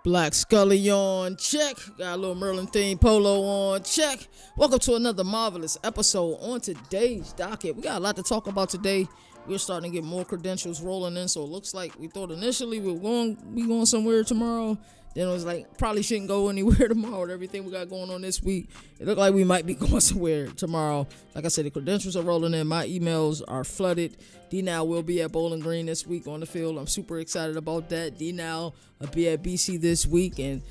Black Scully on check. Got a little Merlin theme polo on check. Welcome to another marvelous episode. On today's docket, we got a lot to talk about today. We're starting to get more credentials rolling in, so it looks like we thought initially we were going somewhere tomorrow. Then it was like probably shouldn't go anywhere tomorrow with everything we got going on this week. It looked like we might be going somewhere tomorrow. Like I said, the credentials are rolling in. My emails are flooded. D-Now will be at Bowling Green this week on the field. I'm super excited about that. D-Now will be at BC this week, and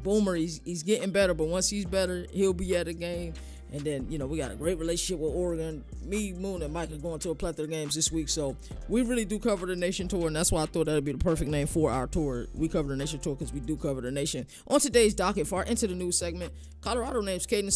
Boomer, he's getting better, but once he's better, he'll be at a game. And then, we got a great relationship with Oregon. Me, Moon, and Mike are going to a plethora of games this week. So we really do cover the nation tour, and that's why I thought that would be the perfect name for our tour. We cover the nation tour because we do cover the nation. On today's docket, far into the news segment, Colorado names Kaidon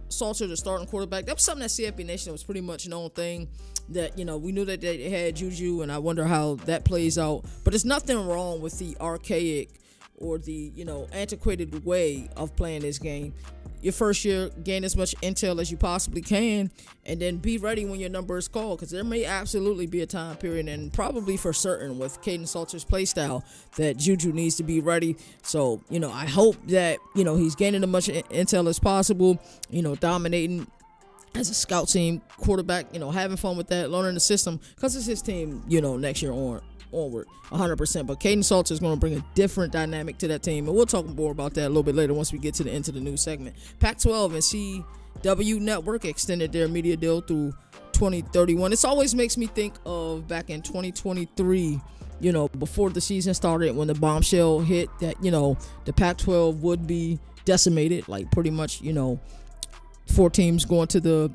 Salter the starting quarterback. That was something that CFB Nation was pretty much known thing. That, we knew that they had JuJu, and I wonder how that plays out. But there's nothing wrong with the archaic or the, antiquated way of playing this game. Your first year, gain as much intel as you possibly can, and then be ready when your number is called, because there may absolutely be a time period, and probably for certain with Kaidon Salter's play style, that JuJu needs to be ready. So, I hope that, he's gaining as much intel as possible, dominating as a scout team quarterback, having fun with that, learning the system, because it's his team, next year onward 100%. But Kaidon Salter is going to bring a different dynamic to that team, and we'll talk more about that a little bit later once we get to the end of the news segment. Pac-12 and CW Network extended their media deal through 2031. This always makes me think of back in 2023, before the season started, when the bombshell hit that the Pac-12 would be decimated, like pretty much 4 teams going to the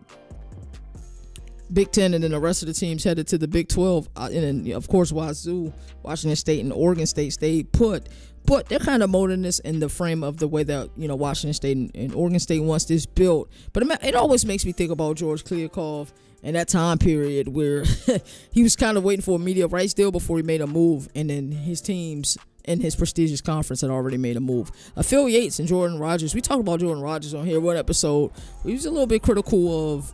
Big Ten, and then the rest of the teams headed to the Big 12. And then, of course, Wazoo, Washington State, and Oregon State stayed put. But they're kind of molding this in the frame of the way that, Washington State and Oregon State wants this built. But it always makes me think about George Kliavkoff and that time period where he was kind of waiting for a media rights deal before he made a move. And then his teams in his prestigious conference had already made a move. Phil Yates and Jordan Rodgers. We talked about Jordan Rodgers on here one episode. We was a little bit critical of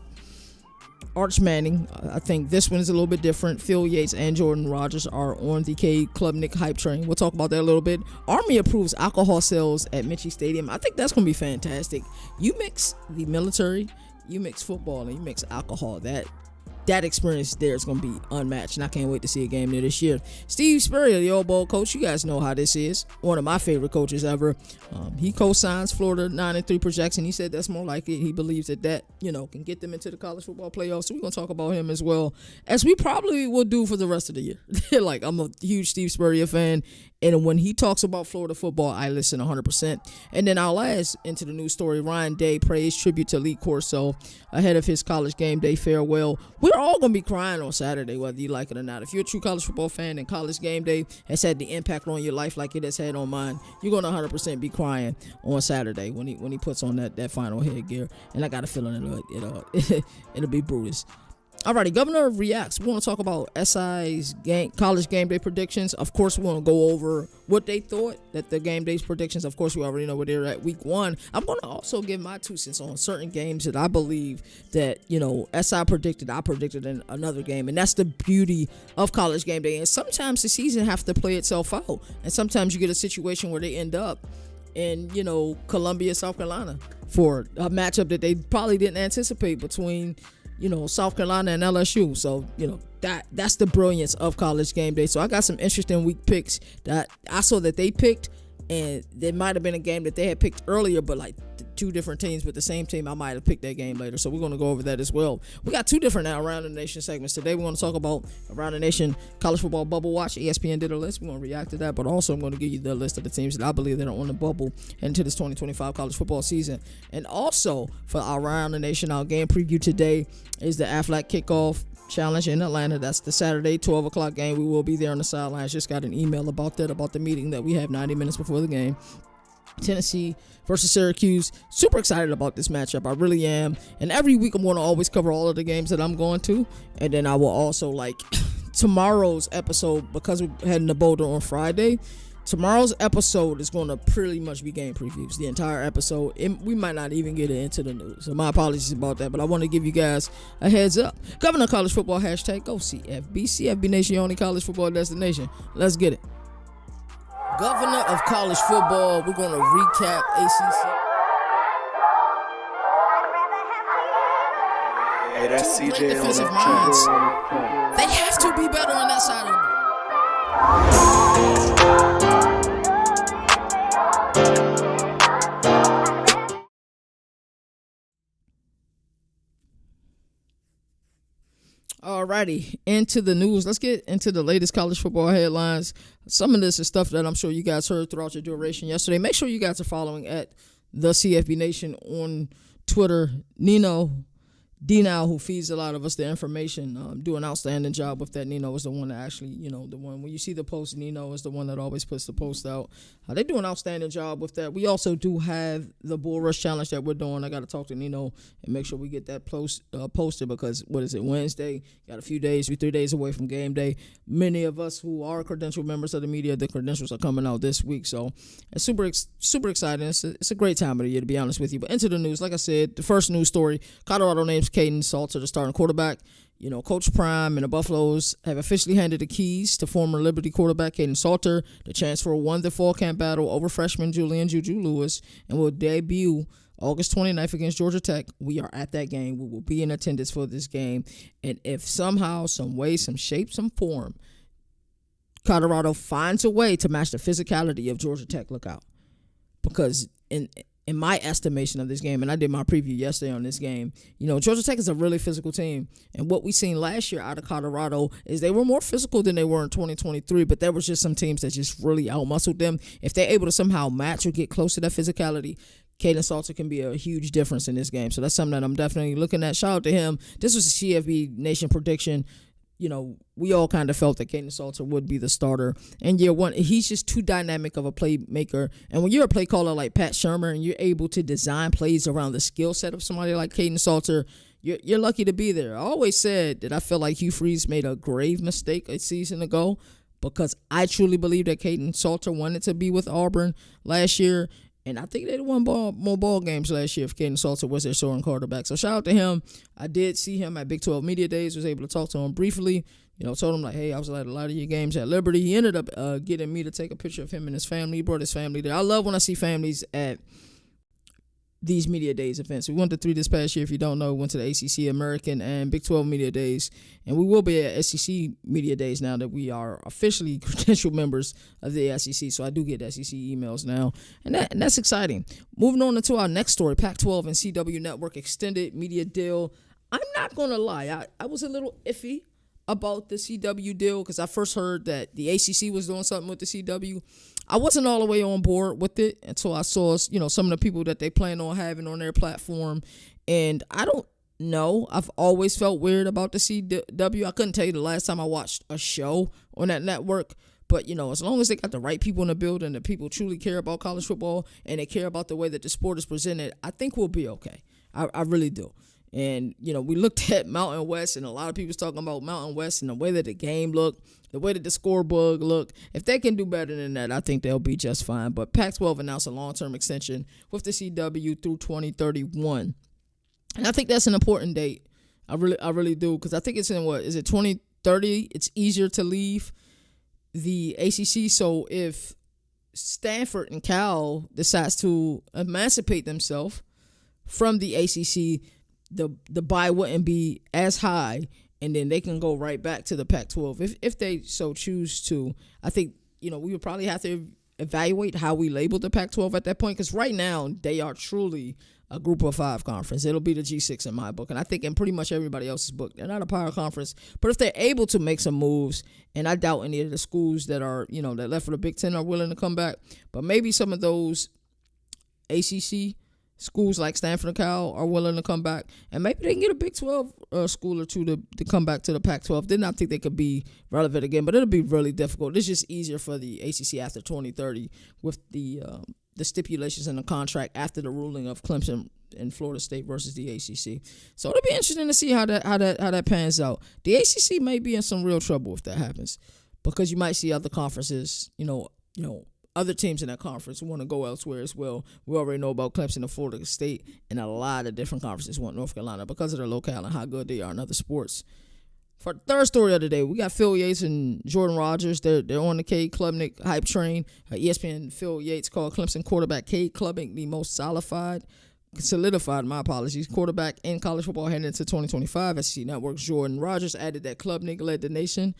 Arch Manning. I think this one is a little bit different. Phil Yates and Jordan Rodgers are on the Cade Klubnik hype train. We'll talk about that a little bit. Army approves alcohol sales at Michie Stadium. I think that's going to be fantastic. You mix the military, you mix football, and you mix alcohol. That experience there is going to be unmatched, and I can't wait to see a game there this year. Steve Spurrier, the old bowl coach, you guys know how this is. One of my favorite coaches ever. He co-signs Florida 9-3 projection. He said that's more like it. He believes that can get them into the college football playoffs. So we're going to talk about him as well, as we probably will do for the rest of the year. Like, I'm a huge Steve Spurrier fan, and when he talks about Florida football, I listen 100%. And then our last into the news story, Ryan Day prays tribute to Lee Corso ahead of his college game day farewell. We're all going to be crying on Saturday, whether you like it or not. If you're a true college football fan and college game day has had the impact on your life like it has had on mine, you're going to 100% be crying on Saturday when he puts on that final headgear. And I got a feeling it'll be Brutus. Alrighty, Governor reacts. We want to talk about SI's college game day predictions. Of course, we want to go over what they thought that the game day's predictions. Of course, we already know where they're at week 1. I'm going to also give my 2 cents on certain games that I believe that, SI predicted, I predicted in another game. And that's the beauty of college game day. And sometimes the season have to play itself out. And sometimes you get a situation where they end up in, Columbia, South Carolina for a matchup that they probably didn't anticipate between South Carolina and LSU. So, that's the brilliance of college game day. So I got some interesting week picks that I saw that they picked, and there might have been a game that they had picked earlier, but like 2 different teams with the same team, I might have picked that game later. So we're going to go over that as well. We got 2 different Around the Nation segments today. We're going to talk about Around the Nation college football bubble watch. ESPN did a list. We're going to react to that, but also I'm going to give you the list of the teams that I believe that are on the bubble into this 2025 college football season. And also for our Around the Nation, our game preview today is the Aflac Kickoff Challenge in Atlanta. That's the Saturday 12 o'clock game. We will be there on the sidelines. Just got an email about the meeting that we have 90 minutes before the game. Tennessee versus Syracuse. Super excited about this matchup. I really am. And every week I'm going to always cover all of the games that I'm going to. And then I will also, like, tomorrow's episode, because we're heading to Boulder on Friday, tomorrow's episode is going to pretty much be game previews, the entire episode. We might not even get into the news, so my apologies about that, but I want to give you guys a heads up. Governor of College Football, hashtag go CFB. CFB Nation, your only college football destination. Let's get it. Governor of College Football, we're going to recap ACC. Hey, that's Two CJ great defensive minds. They have to be better on that side of the Alrighty, into the news. Let's get into the latest college football headlines. Some of this is stuff that I'm sure you guys heard throughout your duration yesterday. Make sure you guys are following at the CFB Nation on Twitter. Nino D-Now, who feeds a lot of us the information, do an outstanding job with that. Nino is the one that actually, the one, when you see the post, Nino is the one that always puts the post out. They do an outstanding job with that. We also do have the Bull Rush Challenge that we're doing. I got to talk to Nino and make sure we get that posted because, Wednesday? Got a few days. We're 3 days away from game day. Many of us who are credentialed members of the media, the credentials are coming out this week. So it's super exciting. It's a great time of the year, to be honest with you. But into the news, like I said, the first news story, Colorado names Kaidon Salter, the starting quarterback. Coach Prime and the Buffaloes have officially handed the keys to former Liberty quarterback Kaidon Salter. The transfer won the fall camp battle over freshman JuJu Lewis and will debut August 29th against Georgia Tech. We are at that game. We will be in attendance for this game. And if somehow, some way, some shape, some form, Colorado finds a way to match the physicality of Georgia Tech, look out. Because in my estimation of this game, and I did my preview yesterday on this game, Georgia Tech is a really physical team. And what we seen last year out of Colorado is they were more physical than they were in 2023, but there was just some teams that just really outmuscled them. If they're able to somehow match or get close to that physicality, Kaidon Salter can be a huge difference in this game. So that's something that I'm definitely looking at. Shout out to him. This was a CFB Nation prediction. We all kind of felt that Kaidon Salter would be the starter. And year one, he's just too dynamic of a playmaker. And when you're a play caller like Pat Shurmur and you're able to design plays around the skill set of somebody like Kaidon Salter, you're lucky to be there. I always said that I felt like Hugh Freeze made a grave mistake a season ago because I truly believe that Kaidon Salter wanted to be with Auburn last year. And I think they'd won more ball games last year if Kaidon Salter was their starting quarterback. So shout out to him. I did see him at Big 12 Media Days, was able to talk to him briefly. Told him, hey, I was at a lot of your games at Liberty. He ended up getting me to take a picture of him and his family. He brought his family there. I love when I see families at these Media Days events. We went to 3 this past year. If you don't know, we went to the ACC, American, and Big 12 Media Days. And we will be at SEC Media Days now that we are officially credentialed members of the SEC. So I do get SEC emails now. And that's exciting. Moving on into our next story, Pac-12 and CW Network extended media deal. I'm not going to lie. I was a little iffy about the CW deal because I first heard that the ACC was doing something with the CW. I wasn't all the way on board with it until I saw, some of the people that they plan on having on their platform. And I don't know. I've always felt weird about the CW. I couldn't tell you the last time I watched a show on that network. But, as long as they got the right people in the building, the people truly care about college football and they care about the way that the sport is presented, I think we'll be okay. I really do. And, we looked at Mountain West, and a lot of people was talking about Mountain West and the way that the game looked, the way that the scoreboard looked. If they can do better than that, I think they'll be just fine. But Pac-12 announced a long-term extension with the CW through 2031. And I think that's an important date. I really do, because I think it's in, 2030? It's easier to leave the ACC. So if Stanford and Cal decides to emancipate themselves from the ACC, the buy wouldn't be as high, and then they can go right back to the Pac-12 if they so choose to. I think we would probably have to evaluate how we label the Pac-12 at that point, because right now they are truly a Group of 5 conference. It'll be the G6 in my book, and I think in pretty much everybody else's book. They're not a power conference, but if they're able to make some moves, and I doubt any of the schools that are that left for the Big Ten are willing to come back, but maybe some of those ACC schools like Stanford and Cal are willing to come back, and maybe they can get a Big 12 school or two to come back to the Pac-12. Then I think they could be relevant again, but it'll be really difficult. It's just easier for the ACC after 2030 with the stipulations in the contract after the ruling of Clemson and Florida State versus the ACC. So it'll be interesting to see how that pans out. The ACC may be in some real trouble if that happens, because you might see other conferences, other teams in that conference want to go elsewhere as well. We already know about Clemson and Florida State, and a lot of different conferences want North Carolina because of their locale and how good they are in other sports. For the third story of the day, we got Phil Yates and Jordan Rodgers. They're on the Cade Klubnik hype train. ESPN Phil Yates called Clemson quarterback Cade Klubnik the most solidified, quarterback in college football heading into 2025. SEC Network's Jordan Rodgers added that Klubnik led the nation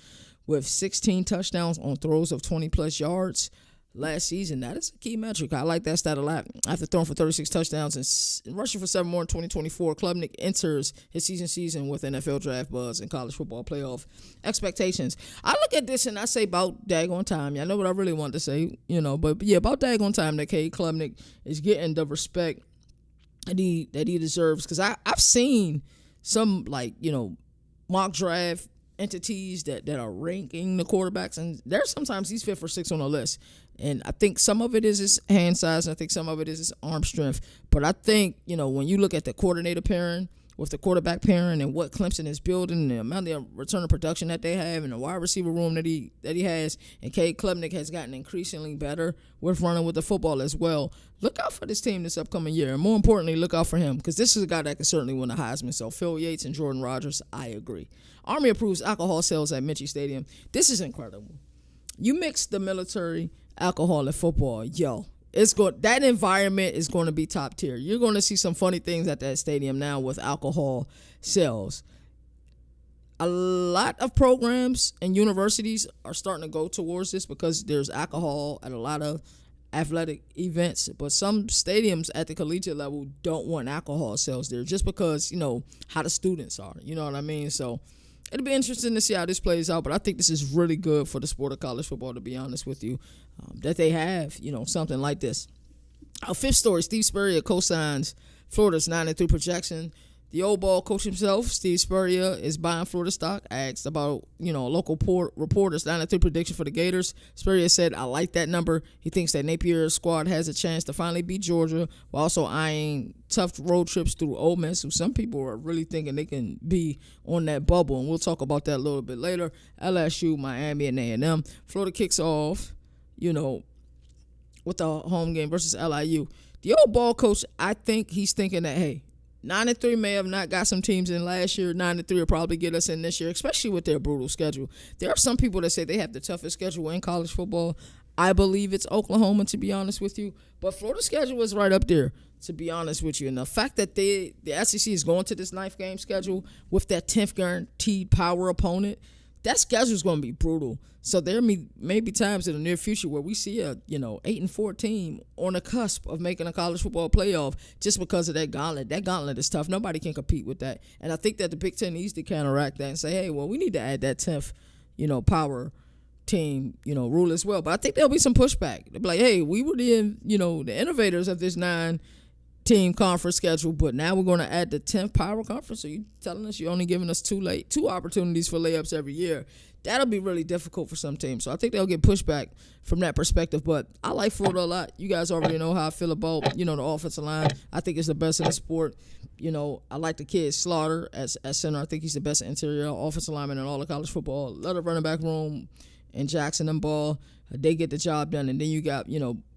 with 16 touchdowns on throws of 20-plus yards last season. That is a key metric. I like that stat a lot. After throwing for 36 touchdowns and rushing for 7 more in 2024, Klubnik enters his season with NFL draft buzz and college football playoff expectations. I look at this and I say about daggone time. I know what I really want to say, but yeah, about daggone time that Cade Klubnik is getting the respect that he deserves. Because I've seen some mock draft entities that are ranking the quarterbacks, and there's sometimes he's 5th or 6th on the list. And I think some of it is his hand size, and I think some of it is his arm strength. But I think, when you look at the coordinator pairing with the quarterback pairing and what Clemson is building, and the amount of return of production that they have, and the wide receiver room that he has, and Cade Klubnik has gotten increasingly better with running with the football as well. Look out for this team this upcoming year, and more importantly, look out for him, because this is a guy that can certainly win the Heisman. So Phil Yates and Jordan Rodgers, I agree. Army approves alcohol sales at Michie Stadium. This is incredible. You mix the military, alcohol, and football, that environment is going to be top tier. You're going to see some funny things at that stadium now with alcohol sales. A lot of programs and universities are starting to go towards this because there's alcohol at a lot of athletic events, but some stadiums at the collegiate level don't want alcohol sales there just because, how the students are. You know what I mean? So it'll be interesting to see how this plays out, but I think this is really good for the sport of college football, to be honest with you, that they have, something like this. Our fifth story, Steve Spurrier co-signs Florida's 9-3 projection. The old ball coach himself, Steve Spurrier, is buying Florida stock. Asked about, a local reporter's 9-3 prediction for the Gators. Spurrier said, I like that number. He thinks that Napier's squad has a chance to finally beat Georgia while also eyeing tough road trips through Ole Miss, who some people are really thinking they can be on that bubble. And we'll talk about that a little bit later. LSU, Miami, and A&M. Florida kicks off, with the home game versus LIU. The old ball coach, I think he's thinking that, hey, 9-3 may have not got some teams in last year. 9-3 will probably get us in this year, especially with their brutal schedule. There are some people that say they have the toughest schedule in college football. I believe it's Oklahoma, to be honest with you. But Florida's schedule is right up there, to be honest with you. And the fact that the SEC is going to this 9th game schedule with that 10th guaranteed power opponent, that schedule is going to be brutal. So there may be times in the near future where we see a 8-4 team on the cusp of making a college football playoff just because of that gauntlet. That gauntlet is tough. Nobody can compete with that. And I think that the Big Ten needs to counteract that and say, hey, well, we need to add that 10th, power team, rule as well. But I think there'll be some pushback. They'll be like, hey, we were the innovators of this 9-team conference schedule, but now we're going to add the 10th power conference. So you telling us you're only giving us two opportunities for layups every year. That'll be really difficult for some teams. So I think they'll get pushback from that perspective. But I like Florida a lot. You guys already know how I feel about, the offensive line. I think it's the best in the sport. I like the kid Slaughter as center. I think he's the best interior offensive lineman in all of college football. Let the running back room and Jackson and Ball, they get the job done. And then you got,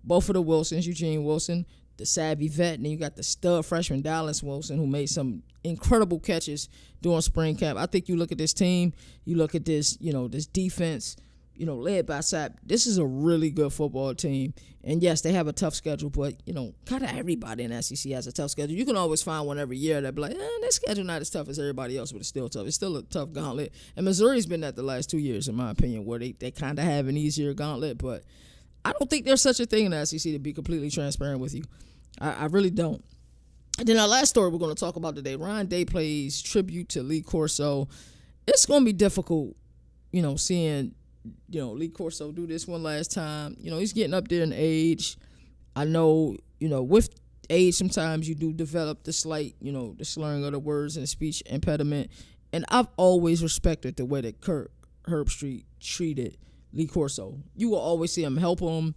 both of the Wilsons, Eugene Wilson, the savvy vet, and then you got the stud freshman Dallas Wilson, who made some incredible catches during spring camp. I think you look at this team, you look at this, this defense, led by Sapp. This is a really good football team. And yes, they have a tough schedule, but, kind of everybody in SEC has a tough schedule. You can always find one every year that be like, this schedule not as tough as everybody else, but it's still tough. It's still a tough gauntlet. And Missouri's been that the last 2 years, in my opinion, where they kind of have an easier gauntlet, but I don't think there's such a thing in the SEC, to be completely transparent with you. I really don't. And then our last story we're going to talk about today, Ryan Day plays tribute to Lee Corso. It's going to be difficult, seeing, Lee Corso do this one last time. He's getting up there in age. I know, with age, sometimes you do develop the slight, the slurring of the words and the speech impediment. And I've always respected the way that Kirk Herbstreit treated Lee Corso. You will always see him help him,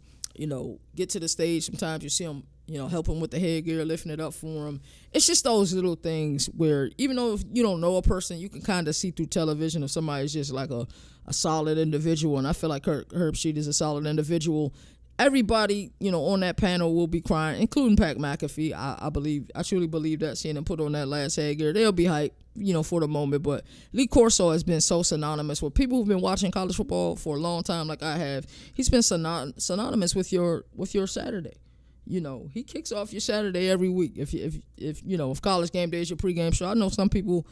get to the stage. Sometimes you see him, help him with the headgear, lifting it up for him. It's just those little things where, even though if you don't know a person, you can kind of see through television if somebody's just like a solid individual. And I feel like Herb Sheet is a solid individual. everybody, on that panel will be crying, including Pat McAfee. I truly believe that, seeing him put on that last headgear, they'll be hyped, for the moment. But Lee Corso has been so synonymous with people who've been watching college football for a long time, like I have. He's been synonymous with your Saturday. He kicks off your Saturday every week. If College Game Day is your pregame show, I know some people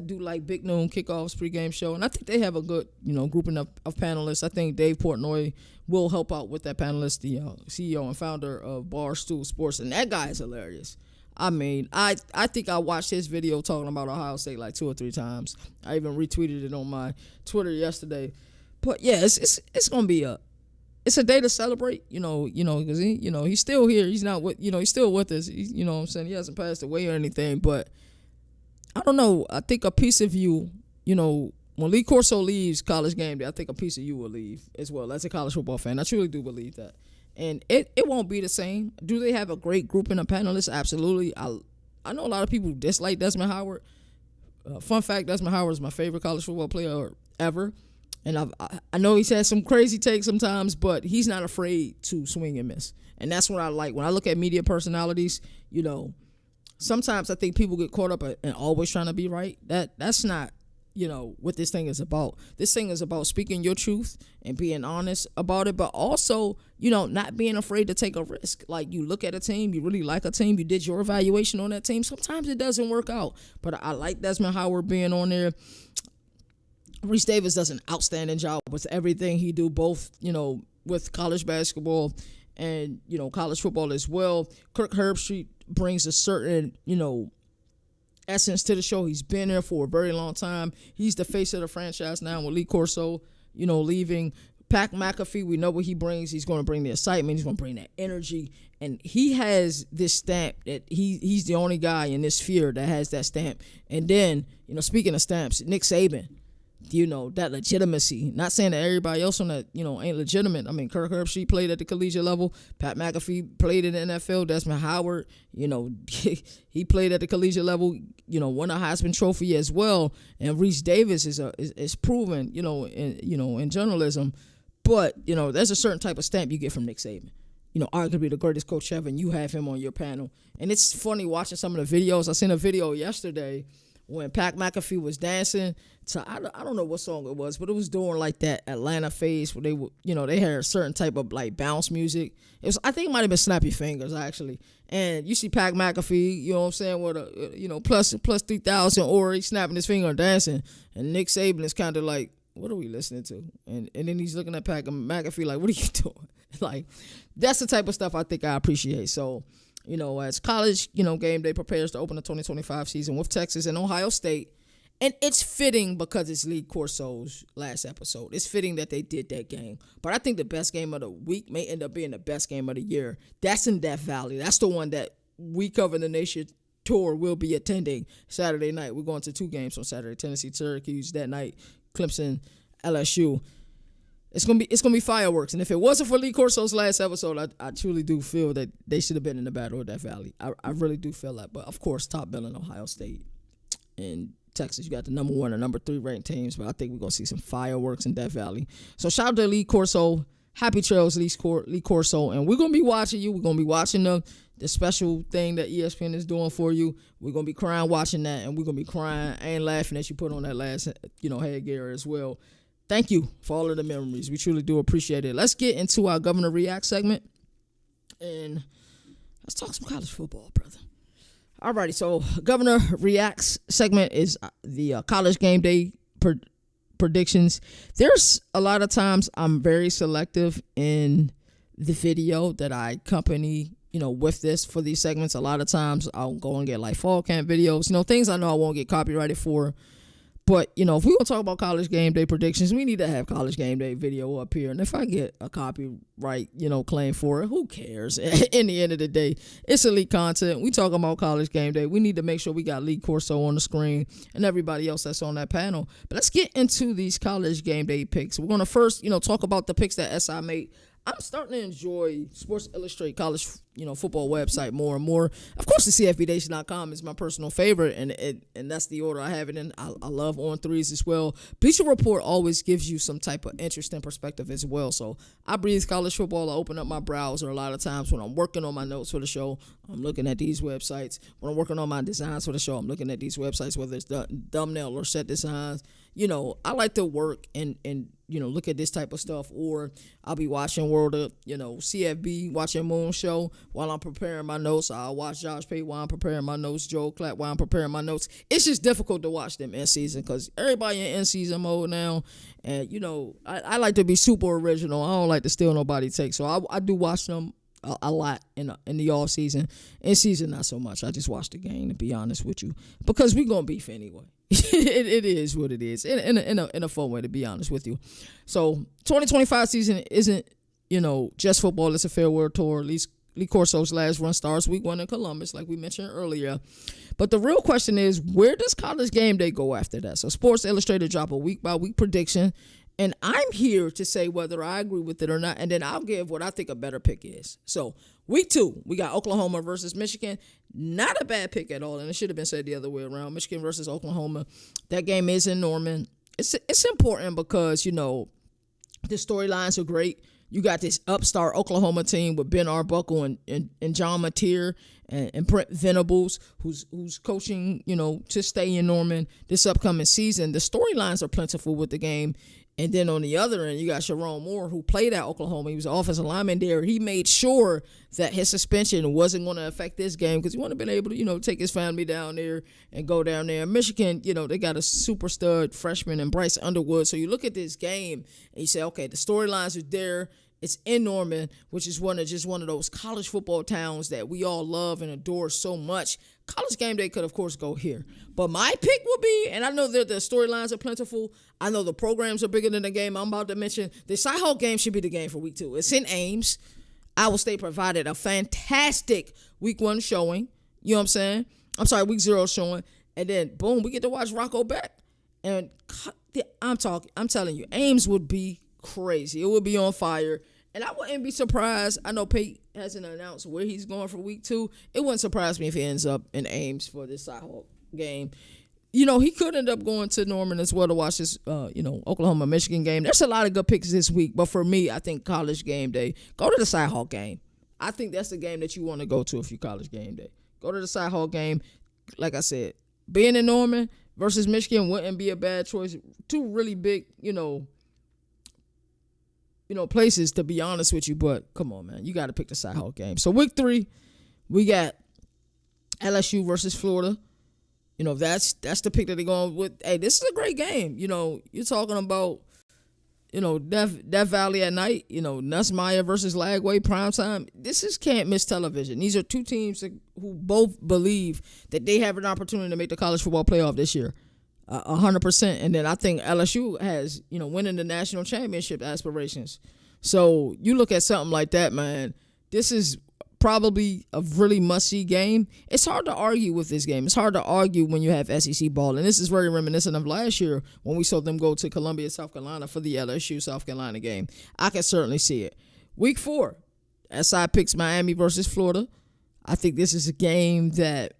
do like Big Noon Kickoff's pregame show, and I think they have a good, grouping of panelists. I think Dave Portnoy will help out with that panelist, the CEO and founder of Barstool Sports, and that guy is hilarious. I mean, I think I watched his video talking about Ohio State like 2 or 3 times. I even retweeted it on my Twitter yesterday. But yeah, it's gonna be it's a day to celebrate, because he's still here. He's not he's still with us. What I'm saying, he hasn't passed away or anything. But I don't know. I think a piece of you, when Lee Corso leaves College Game Day, I think a piece of you will leave as well as a college football fan. I truly do believe that. And it won't be the same. Do they have a great grouping of panelists? Absolutely. I know a lot of people dislike Desmond Howard. Fun fact, Desmond Howard is my favorite college football player ever. And I know he's had some crazy takes sometimes, but he's not afraid to swing and miss. And that's what I like. When I look at media personalities, sometimes I think people get caught up in always trying to be right. That's not, what this thing is about. This thing is about speaking your truth and being honest about it, but also, not being afraid to take a risk. Like, you look at a team, you really like a team, you did your evaluation on that team. Sometimes it doesn't work out, but I like Desmond Howard being on there. Reese Davis does an outstanding job with everything he do, both, with college basketball and, college football as well. Kirk Herbstreit brings a certain, essence to the show. He's been there for a very long time. He's the face of the franchise now with Lee Corso, leaving. Pat McAfee, we know what he brings. He's going to bring the excitement. He's going to bring that energy. And he has this stamp that he's the only guy in this sphere that has that stamp. And then, speaking of stamps, Nick Saban, that legitimacy. Not saying that everybody else on that, ain't legitimate. I mean, Kirk Herbstreit played at the collegiate level. Pat McAfee played in the NFL. Desmond Howard, he played at the collegiate level, won a Heisman Trophy as well. And Reese Davis is proven, in journalism. But, there's a certain type of stamp you get from Nick Saban. Arguably the greatest coach ever, and you have him on your panel. And it's funny watching some of the videos. I seen a video yesterday when Pat McAfee was dancing to, I don't know what song it was, but it was during like that Atlanta phase where they were, they had a certain type of like bounce music. I think it might have been Snap Your Fingers actually. And you see Pat McAfee, with a, plus 3,000 or he's snapping his finger and dancing. And Nick Saban is kind of like, what are we listening to? And then he's looking at Pat McAfee like, what are you doing? Like, that's the type of stuff I think I appreciate. So, as College, Game Day prepares to open the 2025 season with Texas and Ohio State. And it's fitting because it's Lee Corso's last episode. It's fitting that they did that game. But I think the best game of the week may end up being the best game of the year. That's in Death Valley. That's the one that we cover the nation tour will be attending Saturday night. We're going to 2 games on Saturday. Tennessee, Syracuse that night. Clemson, LSU. It's gonna be fireworks, and if it wasn't for Lee Corso's last episode, I truly do feel that they should have been in the Battle of Death Valley. I really do feel that. But of course, top billing Ohio State and Texas, you got the number 1 and number 3 ranked teams. But I think we're gonna see some fireworks in Death Valley. So shout out to Lee Corso, happy trails, Lee Corso, and we're gonna be watching you. We're gonna be watching the special thing that ESPN is doing for you. We're gonna be crying watching that, and we're gonna be crying and laughing as you put on that last headgear as well. Thank you for all of the memories. We truly do appreciate it. Let's get into our Governor React segment. And let's talk some college football, brother. Alrighty, so Governor Reacts segment is the College Game Day predictions. There's a lot of times I'm very selective in the video that I accompany, with this for these segments. A lot of times I'll go and get like fall camp videos, things I know I won't get copyrighted for. But, if we want to talk about College Game Day predictions, we need to have College Game Day video up here. And if I get a copyright, claim for it, who cares? In the end of the day, it's elite content. We talking about College Game Day. We need to make sure we got Lee Corso on the screen and everybody else that's on that panel. But let's get into these College Game Day picks. We're going to first, talk about the picks that SI made. I'm starting to enjoy Sports Illustrated college, football website more and more. Of course, the CFBNation.com is my personal favorite, and that's the order I have it in. I love On Threes as well. Bleacher Report always gives you some type of interesting perspective as well. So I breathe college football. I open up my browser a lot of times when I'm working on my notes for the show. I'm looking at these websites. When I'm working on my designs for the show, I'm looking at these websites, whether it's the thumbnail or set designs. I like to work and look at this type of stuff, or I'll be watching World of, CFB, watching Moon Show while I'm preparing my notes. I'll watch Josh Pate while I'm preparing my notes, Joe Clapp while I'm preparing my notes. It's just difficult to watch them in season because everybody in in-season mode now, and, I like to be super original. I don't like to steal nobody takes, so I do watch them a lot in the off season. In season, not so much. I just watch the game, to be honest with you, because we're gonna beef anyway. it is what it is, in a fun way, to be honest with you. So 2025 season isn't just football. It's a farewell tour. At least Lee Corso's last run starts week 1 in Columbus, like we mentioned earlier. But the real question is, where does College Game Day go after that? So Sports Illustrated drop a week-by-week prediction, and I'm here to say whether I agree with it or not, and then I'll give what I think a better pick is. So week 2, we got Oklahoma versus Michigan. Not a bad pick at all, and it should have been said the other way around. Michigan versus Oklahoma. That game is in Norman. It's important because, the storylines are great. You got this upstart Oklahoma team with Ben Arbuckle and John Mateer and Brent Venables, who's coaching, to stay in Norman this upcoming season. The storylines are plentiful with the game. And then on the other end, you got Sharon Moore, who played at Oklahoma. He was an offensive lineman there. He made sure that his suspension wasn't going to affect this game because he wouldn't have been able to, take his family down there and go down there. Michigan, they got a super stud freshman in Bryce Underwood. So you look at this game and you say, okay, the storylines are there. It's in Norman, which is one of those college football towns that we all love and adore so much. College Game Day could, of course, go here. But my pick would be, and I know that the storylines are plentiful. I know the programs are bigger than the game I'm about to mention. The CyHawk game should be the game for week 2. It's in Ames. Iowa State provided a fantastic week 1 showing. You know what I'm saying? I'm sorry, week 0 showing. And then, boom, we get to watch Rocco Beck. And I'm telling you, Ames would be crazy. It would be on fire. And I wouldn't be surprised. I know Pate hasn't announced where he's going for week 2. It wouldn't surprise me if he ends up in Ames for this CyHawk game. He could end up going to Norman as well to watch this, Oklahoma-Michigan game. There's a lot of good picks this week. But for me, I think College Game Day, go to the CyHawk game. I think that's the game that you want to go to if you College Game Day. Go to the CyHawk game. Like I said, being in Norman versus Michigan wouldn't be a bad choice. Two really big, places, to be honest with you, but come on, man, you got to pick the CyHawk game. So week 3, we got LSU versus Florida. That's the pick that they're going with. Hey, this is a great game. You're talking about, Death Valley at night. Nussmeier versus Lagway primetime. This is can't miss television. These are two teams who both believe that they have an opportunity to make the college football playoff this year. 100%. And then I think LSU has, winning the national championship aspirations. So you look at something like that, man, this is probably a really must-see game. It's hard to argue with this game. It's hard to argue when you have SEC ball. And this is very reminiscent of last year when we saw them go to Columbia, South Carolina for the LSU-South Carolina game. I can certainly see it. Week 4, SI picks Miami versus Florida. I think this is a game that,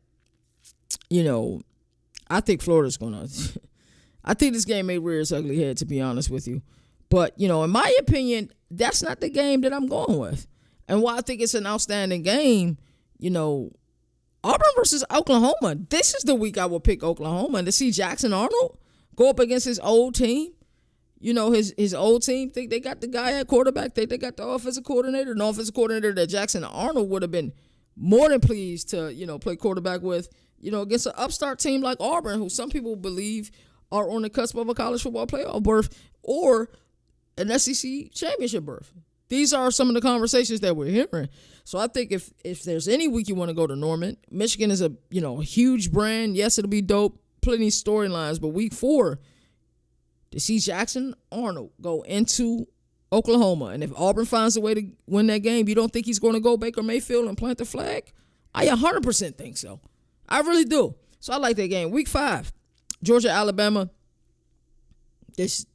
I think Florida's going to – I think this game may rear its ugly head, to be honest with you. But, in my opinion, that's not the game that I'm going with. And while I think it's an outstanding game, Auburn versus Oklahoma, this is the week I will pick Oklahoma. And to see Jackson Arnold go up against his old team, his old team, think they got the guy at quarterback, think they got the offensive coordinator, an offensive coordinator that Jackson Arnold would have been more than pleased to, play quarterback with, against an upstart team like Auburn, who some people believe are on the cusp of a college football playoff berth or an SEC championship berth. These are some of the conversations that we're hearing. So I think if there's any week you want to go to Norman, Michigan is a huge brand. Yes, it'll be dope. Plenty of storylines. But week 4, to see Jackson Arnold go into Oklahoma, and if Auburn finds a way to win that game, you don't think he's going to go Baker Mayfield and plant the flag? I 100% think so. I really do. So I like that game. Week 5, Georgia, Alabama. This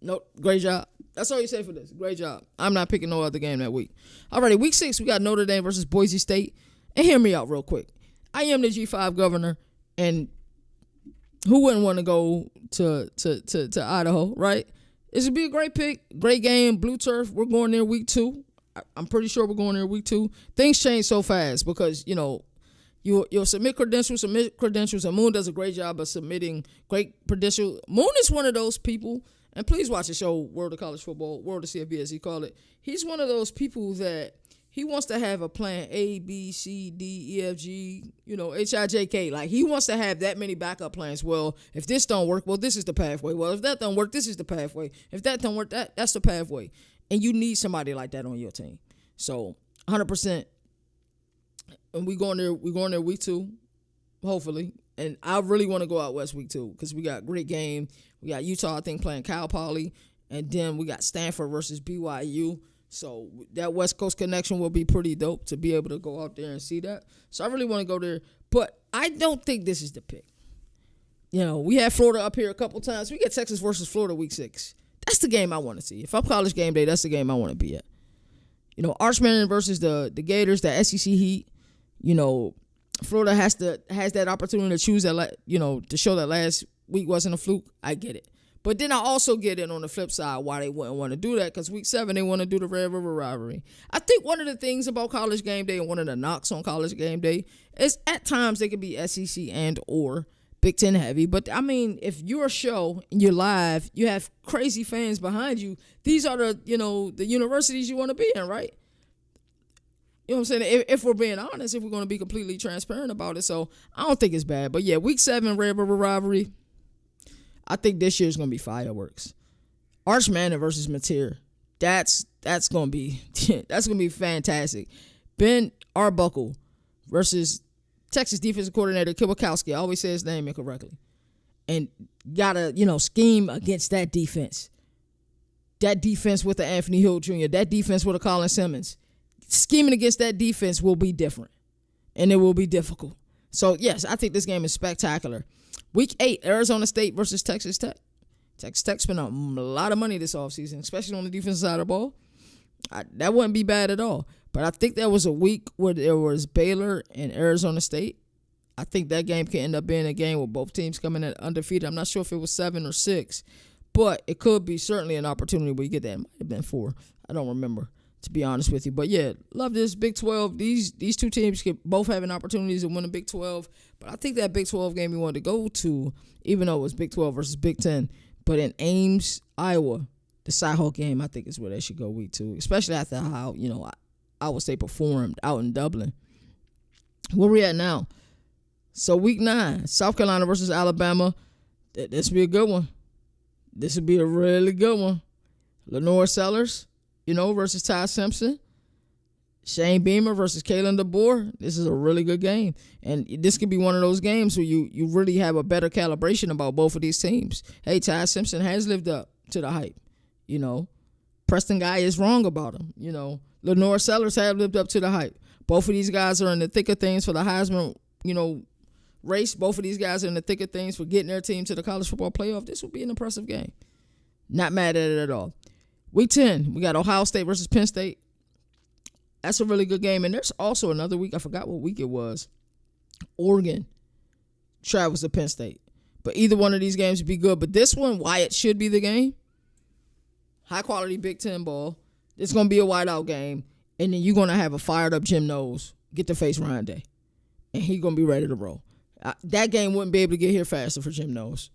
no great job. That's all you say for this. Great job. I'm not picking no other game that week. Alrighty, week 6, we got Notre Dame versus Boise State. And hear me out real quick. I am the G5 governor, and who wouldn't want to go to Idaho, right? This would be a great pick, great game, blue turf. We're going there week 2. I'm pretty sure we're going there week 2. Things change so fast because, you'll submit credentials, and Moon does a great job of submitting great credentials. Moon is one of those people, and please watch the show, World of College Football, World of CFB as he call it. He's one of those people that he wants to have a plan A, B, C, D, E, F, G, H, I, J, K. Like, he wants to have that many backup plans. Well, if this don't work, well, this is the pathway. Well, if that don't work, this is the pathway. If that don't work, that's the pathway. And you need somebody like that on your team. So, 100%. And we're going there week 2, hopefully. And I really want to go out west week 2 because we got a great game. We got Utah, I think, playing Cal Poly. And then we got Stanford versus BYU. So that West Coast connection will be pretty dope to be able to go out there and see that. So I really want to go there. But I don't think this is the pick. We had Florida up here a couple times. We get Texas versus Florida week 6. That's the game I want to see. If I'm College Game Day, that's the game I want to be at. Arch Manning versus the Gators, the SEC Heat. Florida has that opportunity to choose that, to show that last week wasn't a fluke. I get it. But then I also get it on the flip side why they wouldn't want to do that, because week 7 they want to do the Red River rivalry. I think one of the things about College Game Day and one of the knocks on College Game Day is at times they can be SEC and or Big Ten heavy. But, I mean, if you're a show and you're live, you have crazy fans behind you, these are the universities you want to be in, right? You know what I'm saying? If we're being honest, if we're going to be completely transparent about it. So I don't think it's bad. But, yeah, week 7 Red River rivalry. I think this year's gonna be fireworks. Arch Manning versus Mateer. That's gonna be fantastic. Ben Arbuckle versus Texas defensive coordinator Kibakowski. I always say his name incorrectly. And gotta, scheme against that defense. That defense with the Anthony Hill Jr., that defense with the Colin Simmons. Scheming against that defense will be different. And it will be difficult. So yes, I think this game is spectacular. Week 8, Arizona State versus Texas Tech. Texas Tech spent a lot of money this offseason, especially on the defensive side of the ball. That wouldn't be bad at all. But I think that was a week where there was Baylor and Arizona State. I think that game can end up being a game with both teams coming in undefeated. I'm not sure if it was 7 or 6, but it could be certainly an opportunity where you get that. It might have been 4. I don't remember, to be honest with you. But, yeah, love this Big 12. These two teams can both have an opportunity to win the Big 12. But I think that Big 12 game we wanted to go to, even though it was Big 12 versus Big 10, but in Ames, Iowa, the CyHawk game, I think is where they should go week 2, especially after how, Iowa State performed out in Dublin. Where we at now? So week 9, South Carolina versus Alabama. This would be a good one. This would be a really good one. Lenore Sellers, versus Ty Simpson. Shane Beamer versus Kalen DeBoer. This is a really good game. And this could be one of those games where you really have a better calibration about both of these teams. Hey, Ty Simpson has lived up to the hype. Preston Guy is wrong about him. Lenore Sellers have lived up to the hype. Both of these guys are in the thick of things for the Heisman, race. Both of these guys are in the thick of things for getting their team to the college football playoff. This will be an impressive game. Not mad at it at all. Week 10, we got Ohio State versus Penn State. That's a really good game. And there's also another week. I forgot what week it was. Oregon travels to Penn State. But either one of these games would be good. But this one, why it should be the game, high-quality Big Ten ball. It's going to be a whiteout game. And then you're going to have a fired-up Jim Knowles get to face Ryan Day. And he's going to be ready to roll. That game wouldn't be able to get here faster for Jim Knowles.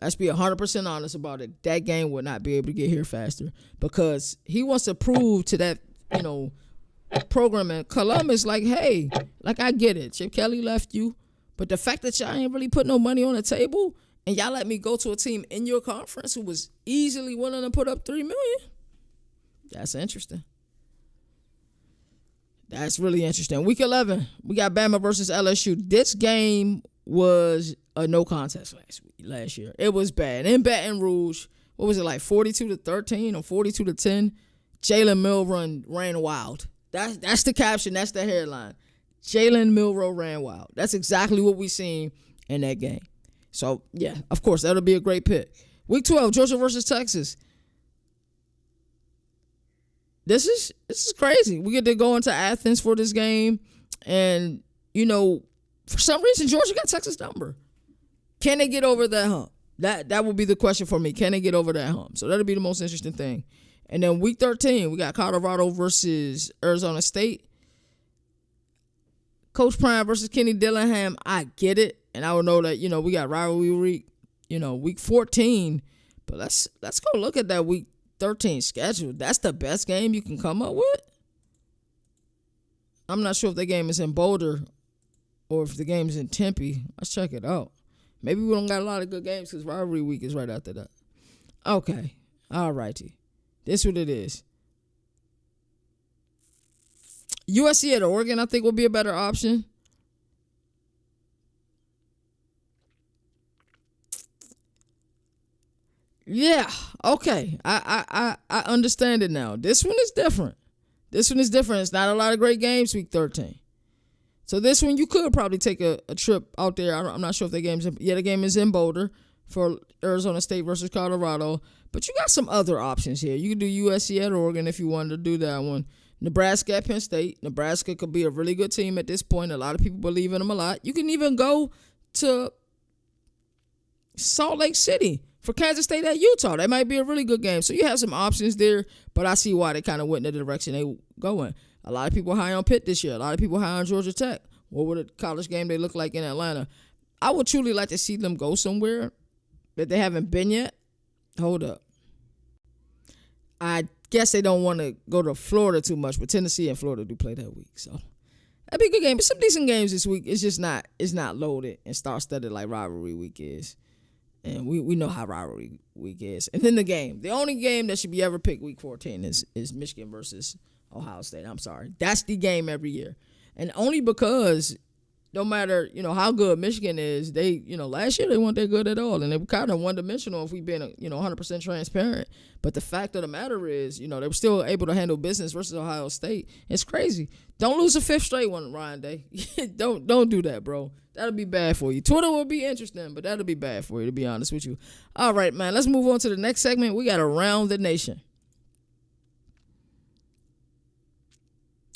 Let's be 100% honest about it. That game would not be able to get here faster because he wants to prove to that, program in Columbus, like, hey, like, I get it. Chip Kelly left you, but the fact that y'all ain't really put no money on the table and y'all let me go to a team in your conference who was easily willing to put up $3 million, that's interesting. That's really interesting. Week 11, we got Bama versus LSU. This game was a no contest last year. It was bad. In Baton Rouge, what was it, like 42-13 or 42-10? Jalen Milroe ran wild. That's the caption. That's the headline. Jalen Milroe ran wild. That's exactly what we seen in that game. So, yeah, of course, that'll be a great pick. Week 12, Georgia versus Texas. this is crazy. We get to go into Athens for this game, and for some reason Georgia got Texas number. Can they get over that hump? That would be the question for me. Can they get over that hump? So that'll be the most interesting thing. And then week 13, we got Colorado versus Arizona State. Coach Prime versus Kenny Dillingham. I get it, and I would know that we got rivalry week, week 14. But let's go look at that week 13 schedule. That's the best game you can come up with. I'm not sure if the game is in Boulder or if the game is in Tempe. Let's check it out. Maybe we don't got a lot of good games because rivalry week is right after that. Okay. All righty. This is what it is. USC at Oregon, I think, would be a better option. Yeah. Okay. I understand it now. This one is different. It's not a lot of great games week 13. So this one you could probably take a trip out there. I'm not sure if the game is in Boulder for Arizona State versus Colorado. But you got some other options here. You can do USC at Oregon if you wanted to do that one. Nebraska at Penn State. Nebraska could be a really good team at this point. A lot of people believe in them a lot. You can even go to Salt Lake City for Kansas State at Utah. That might be a really good game. So you have some options there, but I see why they kind of went in the direction they go in. A lot of people high on Pitt this year. A lot of people high on Georgia Tech. What would a college game they look like in Atlanta? I would truly like to see them go somewhere that they haven't been yet. Hold up. I guess they don't want to go to Florida too much, but Tennessee and Florida do play that week. So that'd be a good game. But some decent games this week. It's just not loaded and star-studded like rivalry week is. And we know how rivalry week is. And then the game. The only game that should be ever picked week 14 is Michigan versus Ohio State. I'm sorry. That's the game every year. And only because no matter, how good Michigan is, they, last year they weren't that good at all. And they were kind of one-dimensional if we've been, 100% transparent. But the fact of the matter is, they were still able to handle business versus Ohio State. It's crazy. Don't lose a fifth straight one, Ryan Day. Don't do that, bro. That'll be bad for you. Twitter will be interesting, but that'll be bad for you, to be honest with you. All right, man, let's move on to the next segment. We got Around the Nation.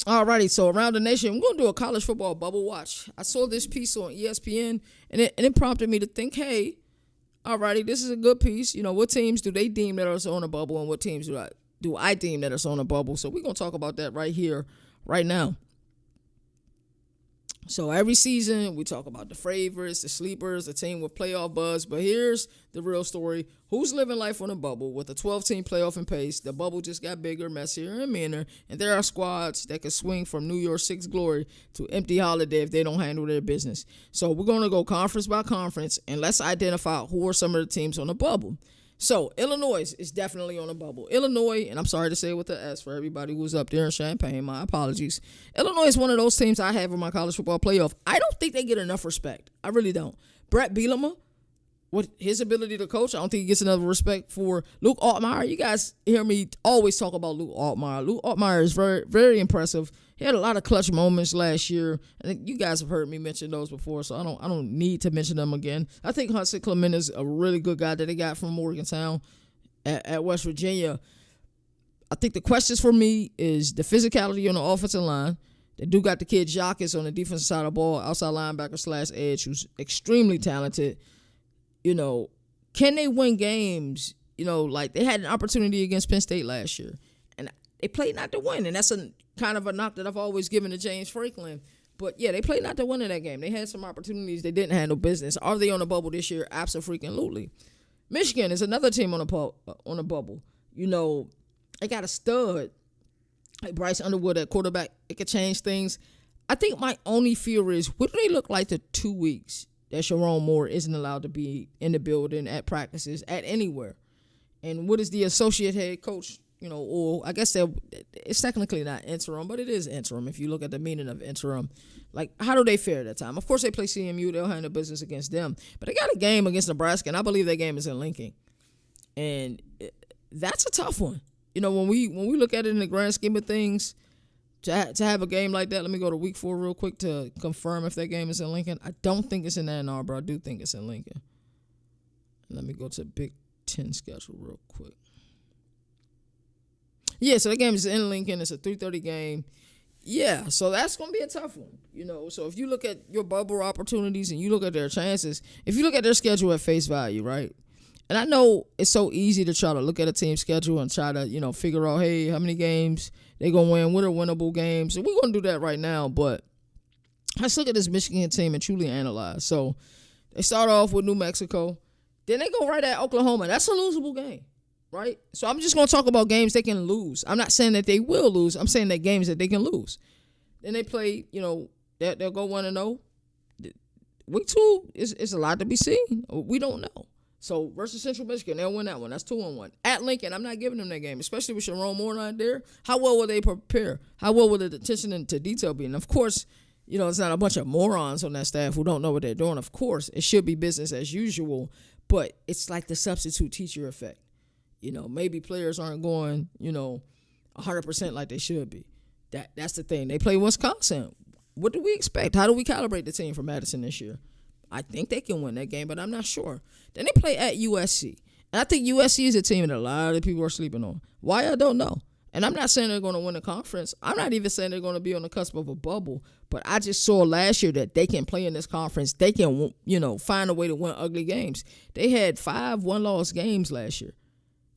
Alrighty, so Around the Nation, we're going to do a college football bubble watch. I saw this piece on ESPN, and it prompted me to think, hey, alrighty, this is a good piece. What teams do they deem that are on a bubble, and what teams do I deem that are on a bubble? So we're going to talk about that right here, right now. So every season, we talk about the favorites, the sleepers, the team with playoff buzz. But here's the real story. Who's living life on a bubble with a 12-team playoff in pace? The bubble just got bigger, messier, and meaner. And there are squads that can swing from New Year's Six glory to empty holiday if they don't handle their business. So we're going to go conference by conference, and let's identify who are some of the teams on the bubble. So, Illinois is definitely on a bubble. Illinois, and I'm sorry to say it with the S for everybody who's up there in Champaign, my apologies. Illinois is one of those teams I have in my college football playoff. I don't think they get enough respect. I really don't. Brett Bielema, with his ability to coach, I don't think he gets enough respect for Luke Altmaier. You guys hear me always talk about Luke Altmaier. Luke Altmaier is very, very impressive. He had a lot of clutch moments last year. I think you guys have heard me mention those before, so I don't need to mention them again. I think Hudson Clement is a really good guy that they got from Morgantown at West Virginia. I think the questions for me is the physicality on the offensive line. They do got the kid Jacques on the defensive side of the ball, outside linebacker / edge, who's extremely talented. Can they win games? Like they had an opportunity against Penn State last year, and they played not to win, and that's a kind of a knock that I've always given to James Franklin. But yeah, they played not to win in that game. They had some opportunities. They didn't handle business. Are they on the bubble this year? Absolutely. Michigan is another team on a bubble. They got a stud like Bryce Underwood at quarterback. It could change things. I think my only fear is, what do they look like the 2 weeks that Sharon Moore isn't allowed to be in the building, at practices, at anywhere? And what is the associate head coach, or I guess it's technically not interim, but it is interim if you look at the meaning of interim. Like, how do they fare at that time? Of course, they play CMU. They'll handle business against them. But they got a game against Nebraska, and I believe that game is in Lincoln. And that's a tough one. When we look at it in the grand scheme of things, to have a game like that, let me go to week 4 real quick to confirm if that game is in Lincoln. I don't think it's in Ann Arbor. I do think it's in Lincoln. Let me go to Big Ten schedule real quick. Yeah, so that game is in Lincoln. It's a 3:30 game. Yeah, so that's going to be a tough one, So if you look at your bubble opportunities and you look at their chances, if you look at their schedule at face value, right? And I know it's so easy to try to look at a team's schedule and try to, figure out, hey, how many games they going to win, what are winnable games. And we're going to do that right now, but let's look at this Michigan team and truly analyze. So they start off with New Mexico. Then they go right at Oklahoma. That's a losable game. Right? So I'm just going to talk about games they can lose. I'm not saying that they will lose. I'm saying that games that they can lose. Then they play, they'll go 1-0. Week 2 is a lot to be seen. We don't know. So versus Central Michigan, they'll win that one. That's 2-1. At Lincoln, I'm not giving them that game, especially with Sharon Moore not there. How well will they prepare? How well will the attention to detail be? And of course, it's not a bunch of morons on that staff who don't know what they're doing. Of course, it should be business as usual, but it's like the substitute teacher effect. Maybe players aren't going, 100% like they should be. That's the thing. They play Wisconsin. What do we expect? How do we calibrate the team for Madison this year? I think they can win that game, but I'm not sure. Then they play at USC. And I think USC is a team that a lot of people are sleeping on. Why? I don't know. And I'm not saying they're going to win the conference. I'm not even saying they're going to be on the cusp of a bubble. But I just saw last year that they can play in this conference. They can, find a way to win ugly games. They had 5 one-loss games last year.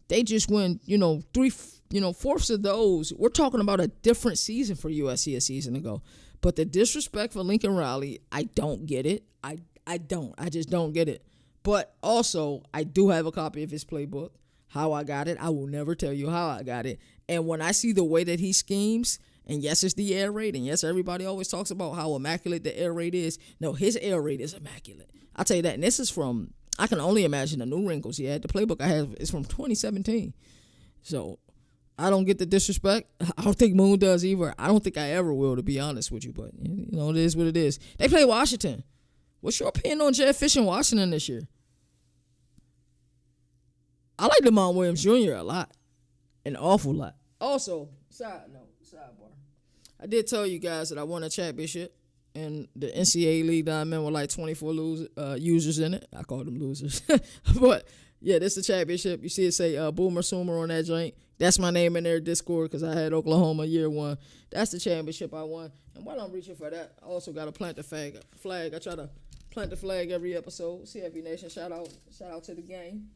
They just win, 3/4 of those. We're talking about a different season for USC a season ago. But the disrespect for Lincoln Riley, I don't get it. I don't. I just don't get it. But also, I do have a copy of his playbook. How I got it, I will never tell you how I got it. And when I see the way that he schemes, and yes, it's the air raid, and yes, everybody always talks about how immaculate the air raid is. No, his air raid is immaculate. I'll tell you that. And this is from, I can only imagine the new wrinkles he had. The playbook I have is from 2017. So I don't get the disrespect. I don't think Moon does either. I don't think I ever will, to be honest with you. But, it is what it is. They play Washington. What's your opinion on Jed Fish in Washington this year? I like Lamont Williams Jr. a lot. An awful lot. Also, sidebar. I did tell you guys that I won a championship. And the NCAA league that I'm in with like 24 users in it. I call them losers. But, yeah, this is the championship. You see it say Boomer Soomer on that joint. That's my name in their Discord because I had Oklahoma year 1. That's the championship I won. And while I'm reaching for that, I also got to plant the flag. I try to plant the flag every episode. CFB Nation, shout out to the game.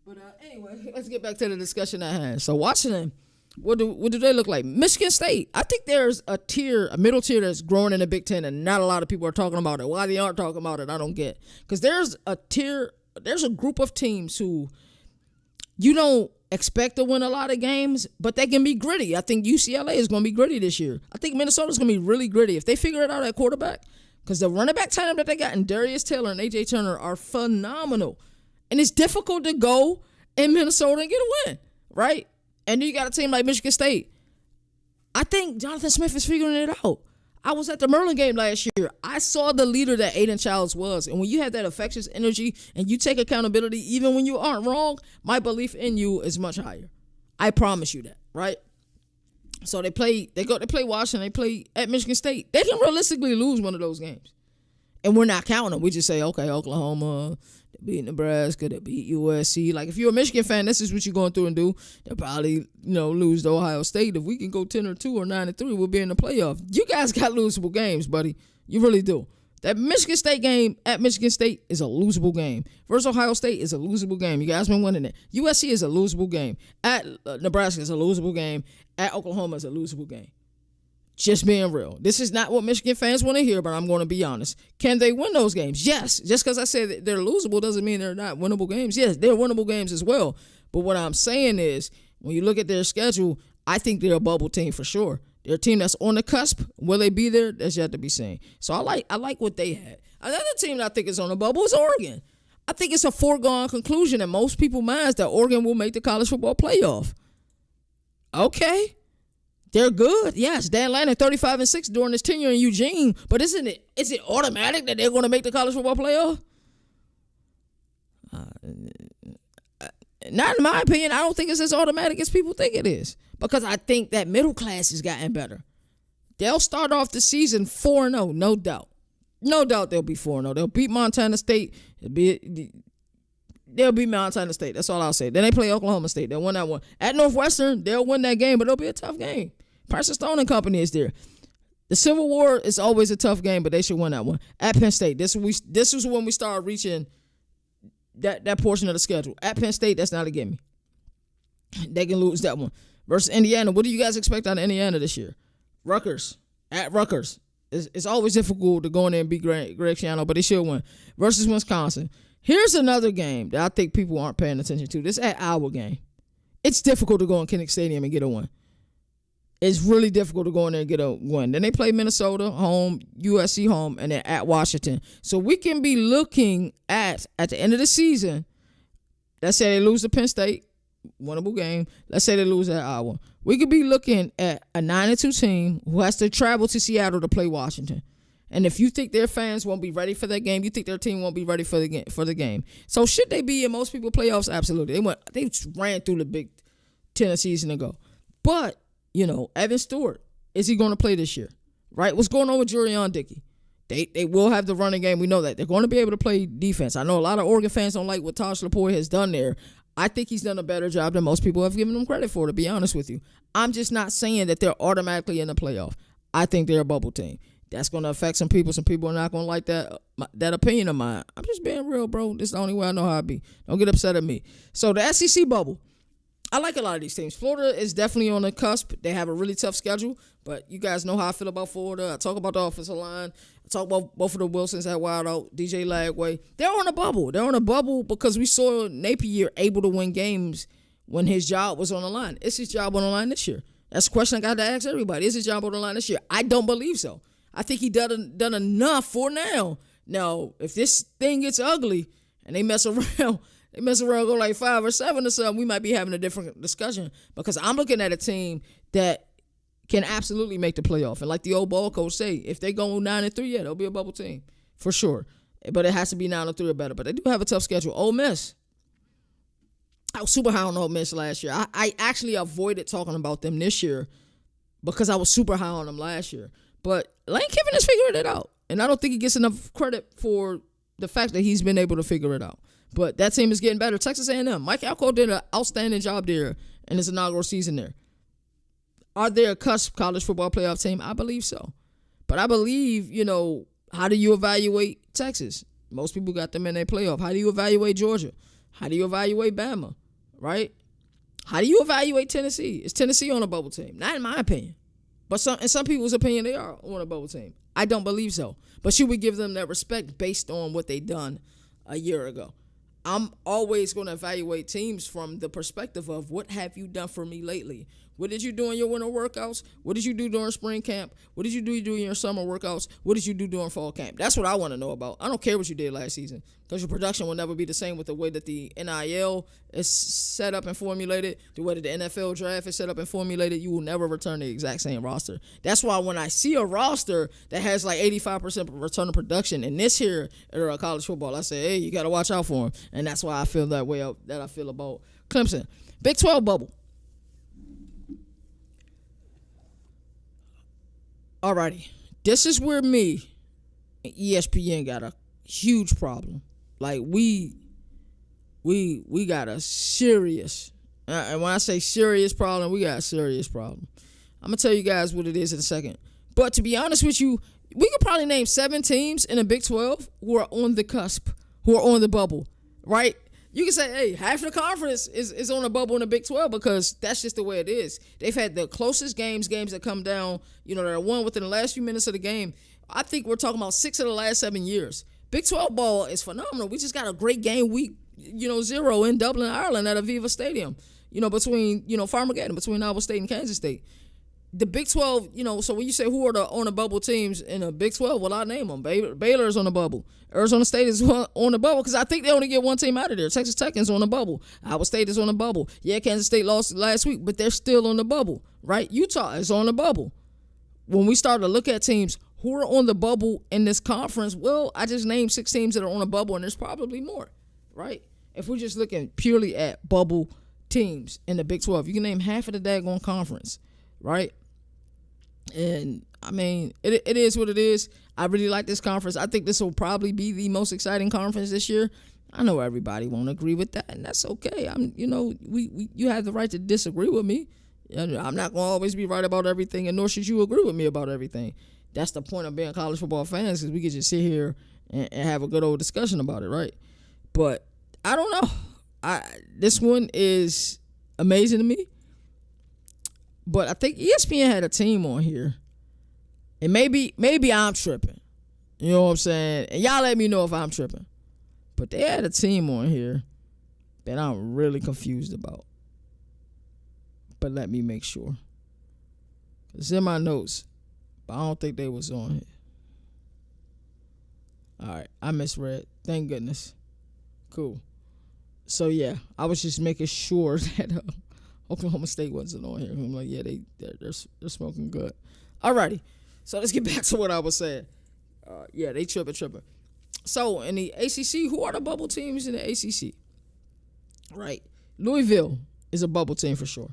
But anyway, let's get back to the discussion at hand. So Washington, what do they look like? Michigan State. I think there's a middle tier that's growing in the Big Ten, and not a lot of people are talking about it. Why they aren't talking about it, I don't get. Because there's a group of teams who you don't expect to win a lot of games, but they can be gritty. I think UCLA is going to be gritty this year. I think Minnesota's going to be really gritty. If they figure it out at quarterback, because the running back tandem that they got in Darius Taylor and A.J. Turner are phenomenal. And it's difficult to go in Minnesota and get a win, right? And then you got a team like Michigan State. I think Jonathan Smith is figuring it out. I was at the Merlin game last year. I saw the leader that Aiden Childs was. And when you have that infectious energy and you take accountability, even when you aren't wrong, my belief in you is much higher. I promise you that, right? So they play Washington, they play at Michigan State. They can realistically lose one of those games. And we're not counting them. We just say, okay, Oklahoma, they beat Nebraska, they beat USC. Like, if you're a Michigan fan, this is what you're going through and do. They'll probably, lose to Ohio State. If we can go 10-2 or 9-3, we'll be in the playoff. You guys got losable games, buddy. You really do. That Michigan State game at Michigan State is a losable game. Versus Ohio State is a losable game. You guys been winning it. USC is a losable game. At Nebraska is a losable game. At Oklahoma is a losable game. Just being real. This is not what Michigan fans want to hear, but I'm going to be honest. Can they win those games? Yes. Just because I said they're losable doesn't mean they're not winnable games. Yes, they're winnable games as well. But what I'm saying is, when you look at their schedule, I think they're a bubble team for sure. They're a team that's on the cusp. Will they be there? That's yet to be seen. So I like what they had. Another team that I think is on the bubble is Oregon. I think it's a foregone conclusion in most people's minds that Oregon will make the college football playoff. Okay. They're good. Yes, Dan Lanning 35-6 during his tenure in Eugene, but is it automatic that they're going to make the college football playoff? Not in my opinion. I don't think it's as automatic as people think it is, because I think that middle class has gotten better. They'll start off the season 4-0, no doubt. No doubt they'll be 4-0. They'll beat Montana State. they'll beat Montana State. That's all I'll say. Then they play Oklahoma State. They'll win that one. At Northwestern, they'll win that game, but it'll be a tough game. Preston Stone and company is there. The Civil War is always a tough game, but they should win that one. At Penn State, this is when we start reaching that portion of the schedule. At Penn State, that's not a gimme. They can lose that one. Versus Indiana, what do you guys expect out of Indiana this year? Rutgers. At Rutgers. It's always difficult to go in there and beat Greg Schiano, but they should win. Versus Wisconsin. Here's another game that I think people aren't paying attention to. This at Iowa game. It's difficult to go in Kinnick Stadium and get a win. It's really difficult to go in there and get a win. Then they play Minnesota home, USC home, and then at Washington. So we can be looking at the end of the season, let's say they lose to Penn State, winnable game. Let's say they lose at Iowa. We could be looking at a 9-2 team who has to travel to Seattle to play Washington. And if you think their fans won't be ready for that game, you think their team won't be ready for the game. So should they be in most people playoffs? Absolutely. They ran through the Big Ten a season ago. But, Evan Stewart, is he going to play this year? Right? What's going on with Jurion Dickey? They will have the running game. We know that. They're going to be able to play defense. I know a lot of Oregon fans don't like what Tosh Lapoy has done there. I think he's done a better job than most people have given him credit for, to be honest with you. I'm just not saying that they're automatically in the playoff. I think they're a bubble team. That's going to affect some people. Some people are not going to like that opinion of mine. I'm just being real, bro. This is the only way I know how I be. Don't get upset at me. So the SEC bubble, I like a lot of these teams. Florida is definitely on the cusp. They have a really tough schedule, but you guys know how I feel about Florida. I talk about the offensive line. I talk about both of the Wilsons at wide out, DJ Lagway. They're on a bubble. They're on a bubble because we saw Napier able to win games when his job was on the line. Is his job on the line this year? That's a question I got to ask everybody. Is his job on the line this year? I don't believe so. I think he done enough for now. Now, if this thing gets ugly and they mess around, go like 5 or 7 or something, we might be having a different discussion because I'm looking at a team that can absolutely make the playoff. And like the old ball coach say, if they go 9-3, yeah, they'll be a bubble team for sure. But it has to be 9-3 or better. But they do have a tough schedule. Ole Miss. I was super high on Ole Miss last year. I actually avoided talking about them this year because I was super high on them last year. But Lane Kiffin has figured it out. And I don't think he gets enough credit for the fact that he's been able to figure it out. But that team is getting better. Texas A&M. Mike Alco did an outstanding job there in his inaugural season there. Are they a cusp college football playoff team? I believe so. But I believe, how do you evaluate Texas? Most people got them in their playoff. How do you evaluate Georgia? How do you evaluate Bama? Right? How do you evaluate Tennessee? Is Tennessee on a bubble team? Not in my opinion. But in some people's opinion, they are on a bubble team. I don't believe so. But should we give them that respect based on what they done a year ago? I'm always going to evaluate teams from the perspective of what have you done for me lately? What did you do in your winter workouts? What did you do during spring camp? What did you do during your summer workouts? What did you do during fall camp? That's what I want to know about. I don't care what you did last season because your production will never be the same with the way that the NIL is set up and formulated, the way that the NFL draft is set up and formulated. You will never return the exact same roster. That's why when I see a roster that has like 85% return of production in this here era of college football, I say, hey, you got to watch out for them. And that's why I feel that way that I feel about Clemson. Big 12 bubble. Alrighty, this is where me and ESPN got a huge problem. Like we got a serious, and when I say serious problem, we got a serious problem. I'm gonna tell you guys what it is in a second. But to be honest with you, we could probably name 7 teams in the Big 12 who are on the cusp, who are on the bubble, right? You can say, hey, half the conference is on a bubble in the Big 12 because that's just the way it is. They've had the closest games that come down, that are won within the last few minutes of the game. I think we're talking about 6 of the last 7 years. Big 12 ball is phenomenal. We just got a great game week, 0 in Dublin, Ireland at Aviva Stadium, between, Farmageddon, between Iowa State and Kansas State. The Big 12, so when you say who are on the bubble teams in the Big 12, well, I name them. Baylor is on the bubble. Arizona State is on the bubble because I think they only get one team out of there. Texas Tech is on the bubble. Iowa State is on the bubble. Yeah, Kansas State lost last week, but they're still on the bubble, right? Utah is on the bubble. When we start to look at teams who are on the bubble in this conference, well, I just named 6 teams that are on the bubble, and there's probably more, right? If we're just looking purely at bubble teams in the Big 12, you can name half of the daggone conference, right? And I mean, it is what it is. I really like this conference. I think this will probably be the most exciting conference this year. I know everybody won't agree with that, and that's okay. You have the right to disagree with me. I'm not going to always be right about everything, and nor should you agree with me about everything. That's the point of being college football fans, because we can just sit here and have a good old discussion about it, right? But I don't know. This one is amazing to me. But I think ESPN had a team on here, and maybe I'm tripping. You know what I'm saying? And y'all let me know if I'm tripping. But they had a team on here that I'm really confused about. But let me make sure. It's in my notes, but I don't think they was on here. All right, I misread. Thank goodness. Cool. So yeah, I was just making sure that Oklahoma State wasn't on here. I'm like, yeah, they're smoking good. Alrighty, so let's get back to what I was saying. Yeah, they tripping. So in the ACC, who are the bubble teams in the ACC? Right, Louisville is a bubble team for sure.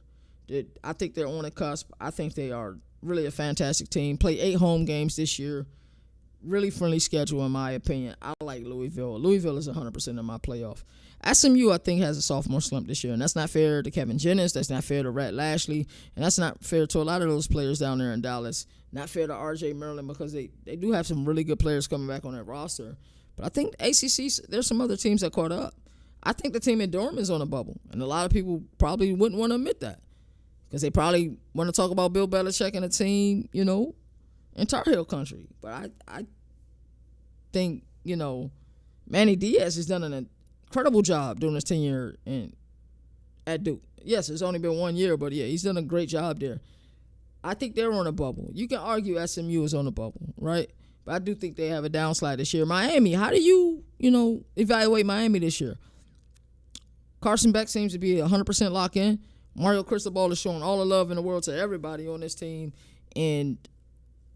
I think they're on the cusp. I think they are really a fantastic team. Play 8 home games this year. Really friendly schedule, in my opinion. I like Louisville. Louisville is 100% in my playoff. SMU, I think, has a sophomore slump this year, and that's not fair to Kevin Jennings. That's not fair to Rhett Lashley, and that's not fair to a lot of those players down there in Dallas. Not fair to R.J. Maryland, because they do have some really good players coming back on that roster. But I think ACC, there's some other teams that caught up. I think the team in Durham is on a bubble, and a lot of people probably wouldn't want to admit that, because they probably want to talk about Bill Belichick and a team, in Tar Heel country. But I think, Manny Diaz has done an incredible job during his tenure at Duke. Yes, it's only been 1 year, but yeah, he's done a great job there. I think they're on a bubble. You can argue SMU is on a bubble, right? But I do think they have a downslide this year. Miami, how do you, evaluate Miami this year? Carson Beck seems to be 100% locked in. Mario Cristobal is showing all the love in the world to everybody on this team, and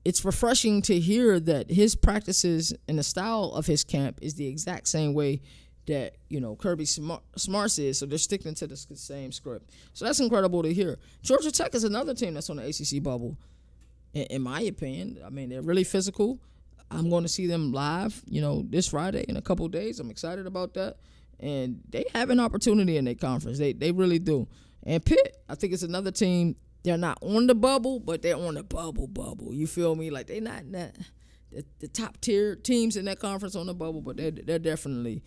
it's refreshing to hear that his practices and the style of his camp is the exact same way that, Kirby Smart's is, so they're sticking to the same script. So that's incredible to hear. Georgia Tech is another team that's on the ACC bubble, in my opinion. I mean, they're really physical. I'm going to see them live, this Friday in a couple of days. I'm excited about that. And they have an opportunity in their conference. They really do. And Pitt, I think it's another team. They're not on the bubble, but they're on the bubble. You feel me? Like, they're not the top tier teams in that conference on the bubble, but they're definitely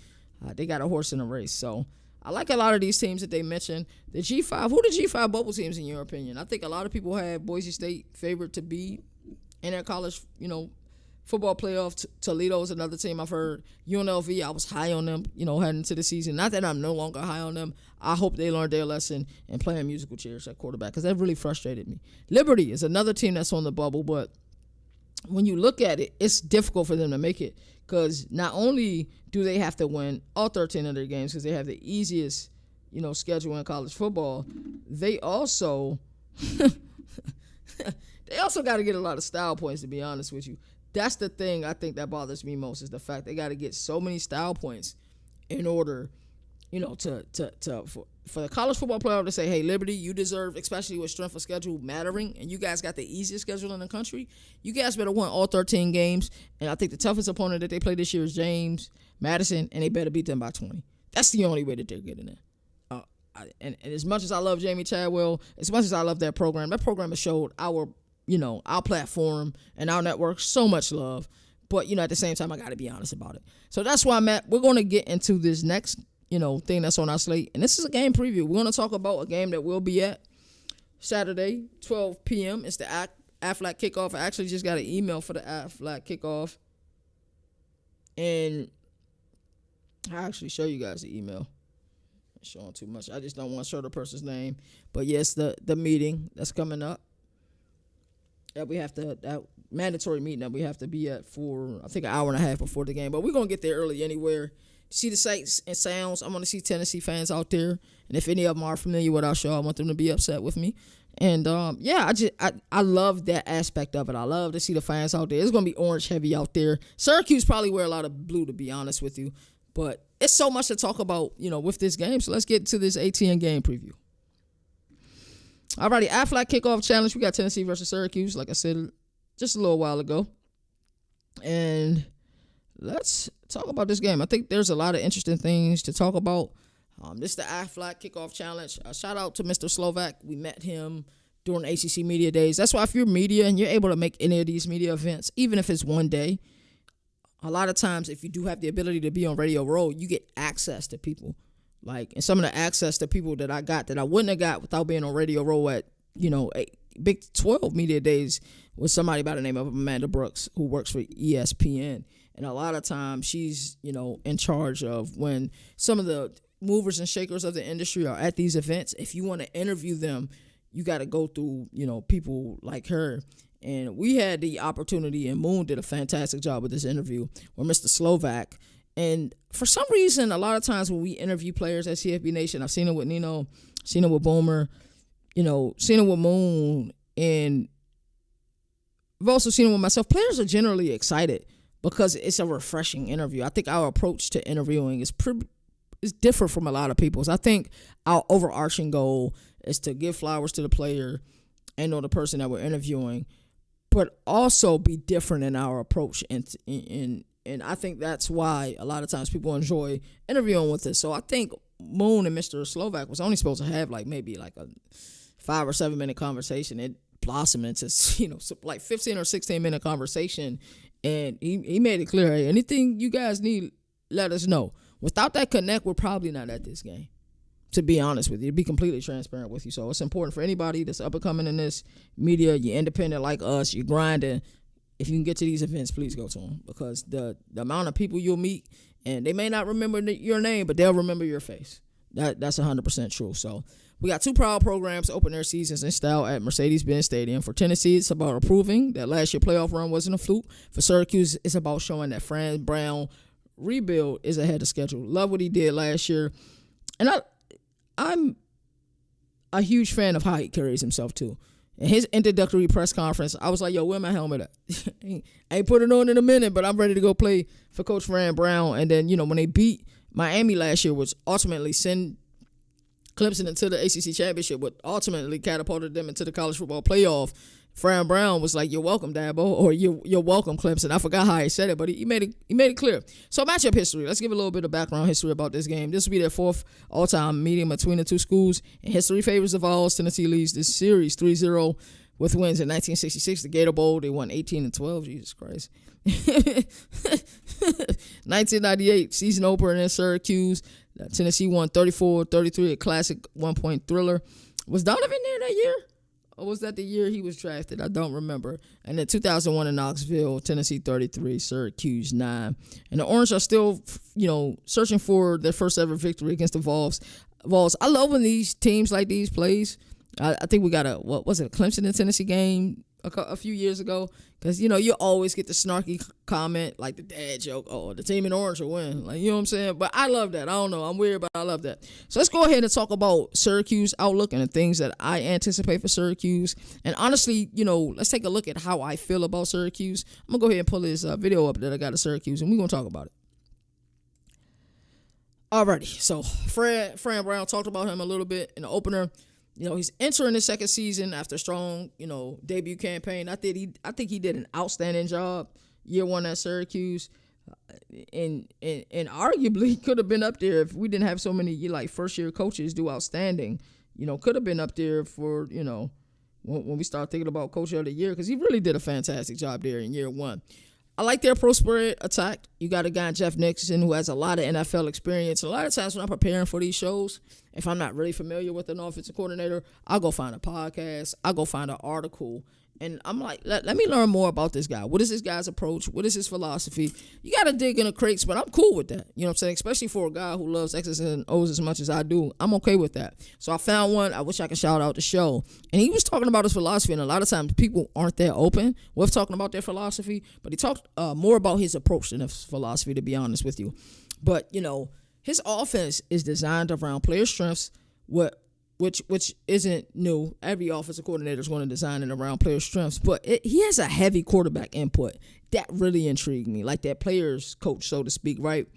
they got a horse in the race. So I like a lot of these teams that they mentioned. The G5, who are the G5 bubble teams in your opinion? I think a lot of people have Boise State favored to be in their college, football playoff. Toledo's another team I've heard. UNLV, I was high on them, heading into the season. Not that I'm no longer high on them. I hope they learned their lesson and playing musical chairs at quarterback, because that really frustrated me. Liberty is another team that's on the bubble, but when you look at it, it's difficult for them to make it, because not only do they have to win all 13 of their games because they have the easiest, schedule in college football, they also got to get a lot of style points, to be honest with you. That's the thing I think that bothers me most, is the fact they got to get so many style points in order, for the college football playoff to say, hey, Liberty, you deserve, especially with strength of schedule mattering, and you guys got the easiest schedule in the country, you guys better win all 13 games. And I think the toughest opponent that they play this year is James Madison, and they better beat them by 20. That's the only way that they're getting in. And as much as I love Jamie Chadwell, as much as I love that program has showed our platform and our network so much love. But, at the same time, I got to be honest about it. So that's why we're going to get into this next, thing that's on our slate. And this is a game preview. We're going to talk about a game that we'll be at Saturday, 12 p.m. It's the Aflac Kickoff. I actually just got an email for the Aflac Kickoff. And I'll actually show you guys the email. I'm showing too much. I just don't want to show the person's name. But, yes, the meeting that's coming up. That mandatory meeting that we have to be at for, I think, an hour and a half before the game. But we're going to get there early anywhere. See the sights and sounds. I want to see Tennessee fans out there. And if any of them are familiar with our show, I want them to be upset with me. And, I love that aspect of it. I love to see the fans out there. It's going to be orange heavy out there. Syracuse probably wear a lot of blue, to be honest with you. But it's so much to talk about, with this game. So let's get to this ATN game preview. Alrighty, Aflac Kickoff Challenge. We got Tennessee versus Syracuse, like I said just a little while ago. And let's talk about this game. I think there's a lot of interesting things to talk about. This is the Aflac Kickoff Challenge. Shout out to Mr. Slovak. We met him during ACC Media Days. That's why if you're media and you're able to make any of these media events, even if it's one day, a lot of times if you do have the ability to be on Radio Row, you get access to people. And some of the access to people that I got that I wouldn't have got without being on Radio Row at, Big 12 Media Days was somebody by the name of Amanda Brooks, who works for ESPN. And a lot of times she's, in charge of when some of the movers and shakers of the industry are at these events. If you want to interview them, you got to go through, people like her. And we had the opportunity, and Moon did a fantastic job with this interview with Mr. Slovak. And for some reason, a lot of times when we interview players at CFB Nation, I've seen it with Nino, seen it with Boomer, seen it with Moon, and I've also seen it with myself. Players are generally excited because it's a refreshing interview. I think our approach to interviewing is different from a lot of people's. I think our overarching goal is to give flowers to the player and or the person that we're interviewing, but also be different in our approach. And I think that's why a lot of times people enjoy interviewing with us. So I think Moon and Mr. Slovak was only supposed to have maybe a 5 or 7 minute conversation. It blossomed into 15 or 16 minute conversation, and he made it clear, hey, anything you guys need, let us know. Without that connect, we're probably not at this game, to be honest with you, to be completely transparent with you. So it's important for anybody that's up and coming in this media, you're independent like us, you're grinding. If you can get to these events, please go to them, because the amount of people you'll meet, and they may not remember your name, but they'll remember your face. That's 100% true. So we got 2 proud programs open their seasons in style at Mercedes-Benz Stadium. For Tennessee, it's about proving that last year's playoff run wasn't a fluke. For Syracuse, it's about showing that Fran Brown rebuild is ahead of schedule. Love what he did last year. And I'm a huge fan of how he carries himself, too. In his introductory press conference, I was like, yo, where my helmet at? I ain't put it on in a minute, but I'm ready to go play for Coach Fran Brown. And then, when they beat Miami last year, which ultimately sent Clemson into the ACC championship, but ultimately catapulted them into the college football playoff, Fran Brown was like, you're welcome, Dabo, or you're welcome, Clemson. I forgot how he said it, but he made it clear. So matchup history. Let's give a little bit of background history about this game. This will be their 4th all-time meeting between the two schools. And history favors the Vols. Tennessee leads this series 3-0 with wins in 1966, the Gator Bowl. They won 18-12. Jesus Christ. 1998, season opener in Syracuse. Tennessee won 34-33, a classic one-point thriller. Was Donovan there that year? Or was that the year he was drafted? I don't remember. And then 2001 in Knoxville, Tennessee 33, Syracuse 9. And the Orange are still, searching for their first ever victory against the Vols. I love when these teams like these plays. I think we got a Clemson and Tennessee game a few years ago, because you always get the snarky comment like the dad joke, oh, the team in orange will win, you know what I'm saying? But I love that. I don't know, I'm weird, but I love that. So let's go ahead and talk about Syracuse outlook and the things that I anticipate for Syracuse. And honestly, let's take a look at how I feel about Syracuse. I'm gonna go ahead and pull this video up that I got of Syracuse, and we're gonna talk about it. Alrighty, so Fran Brown, talked about him a little bit in the opener. He's entering his second season after a strong, debut campaign. I think he did an outstanding job year one at Syracuse, and arguably could have been up there if we didn't have so many first year coaches do outstanding. Could have been up there for when we start thinking about coach of the year, because he really did a fantastic job there in year one. I like their pro spread attack. You got a guy, Jeff Nixon, who has a lot of NFL experience. A lot of times when I'm preparing for these shows, if I'm not really familiar with an offensive coordinator, I'll go find a podcast. I'll go find an article. And I'm like, let me learn more about this guy. What is this guy's approach? What is his philosophy? You got to dig in the crates, but I'm cool with that. You know what I'm saying? Especially for a guy who loves X's and O's as much as I do. I'm okay with that. So I found one. I wish I could shout out the show. And he was talking about his philosophy, and a lot of times people aren't that open with talking about their philosophy, but he talked more about his approach than his philosophy, to be honest with you. But, his offense is designed around player strengths, which isn't new. Every offensive coordinator is going to design it around player strengths, but he has a heavy quarterback input. That really intrigued me, like that player's coach, so to speak, right?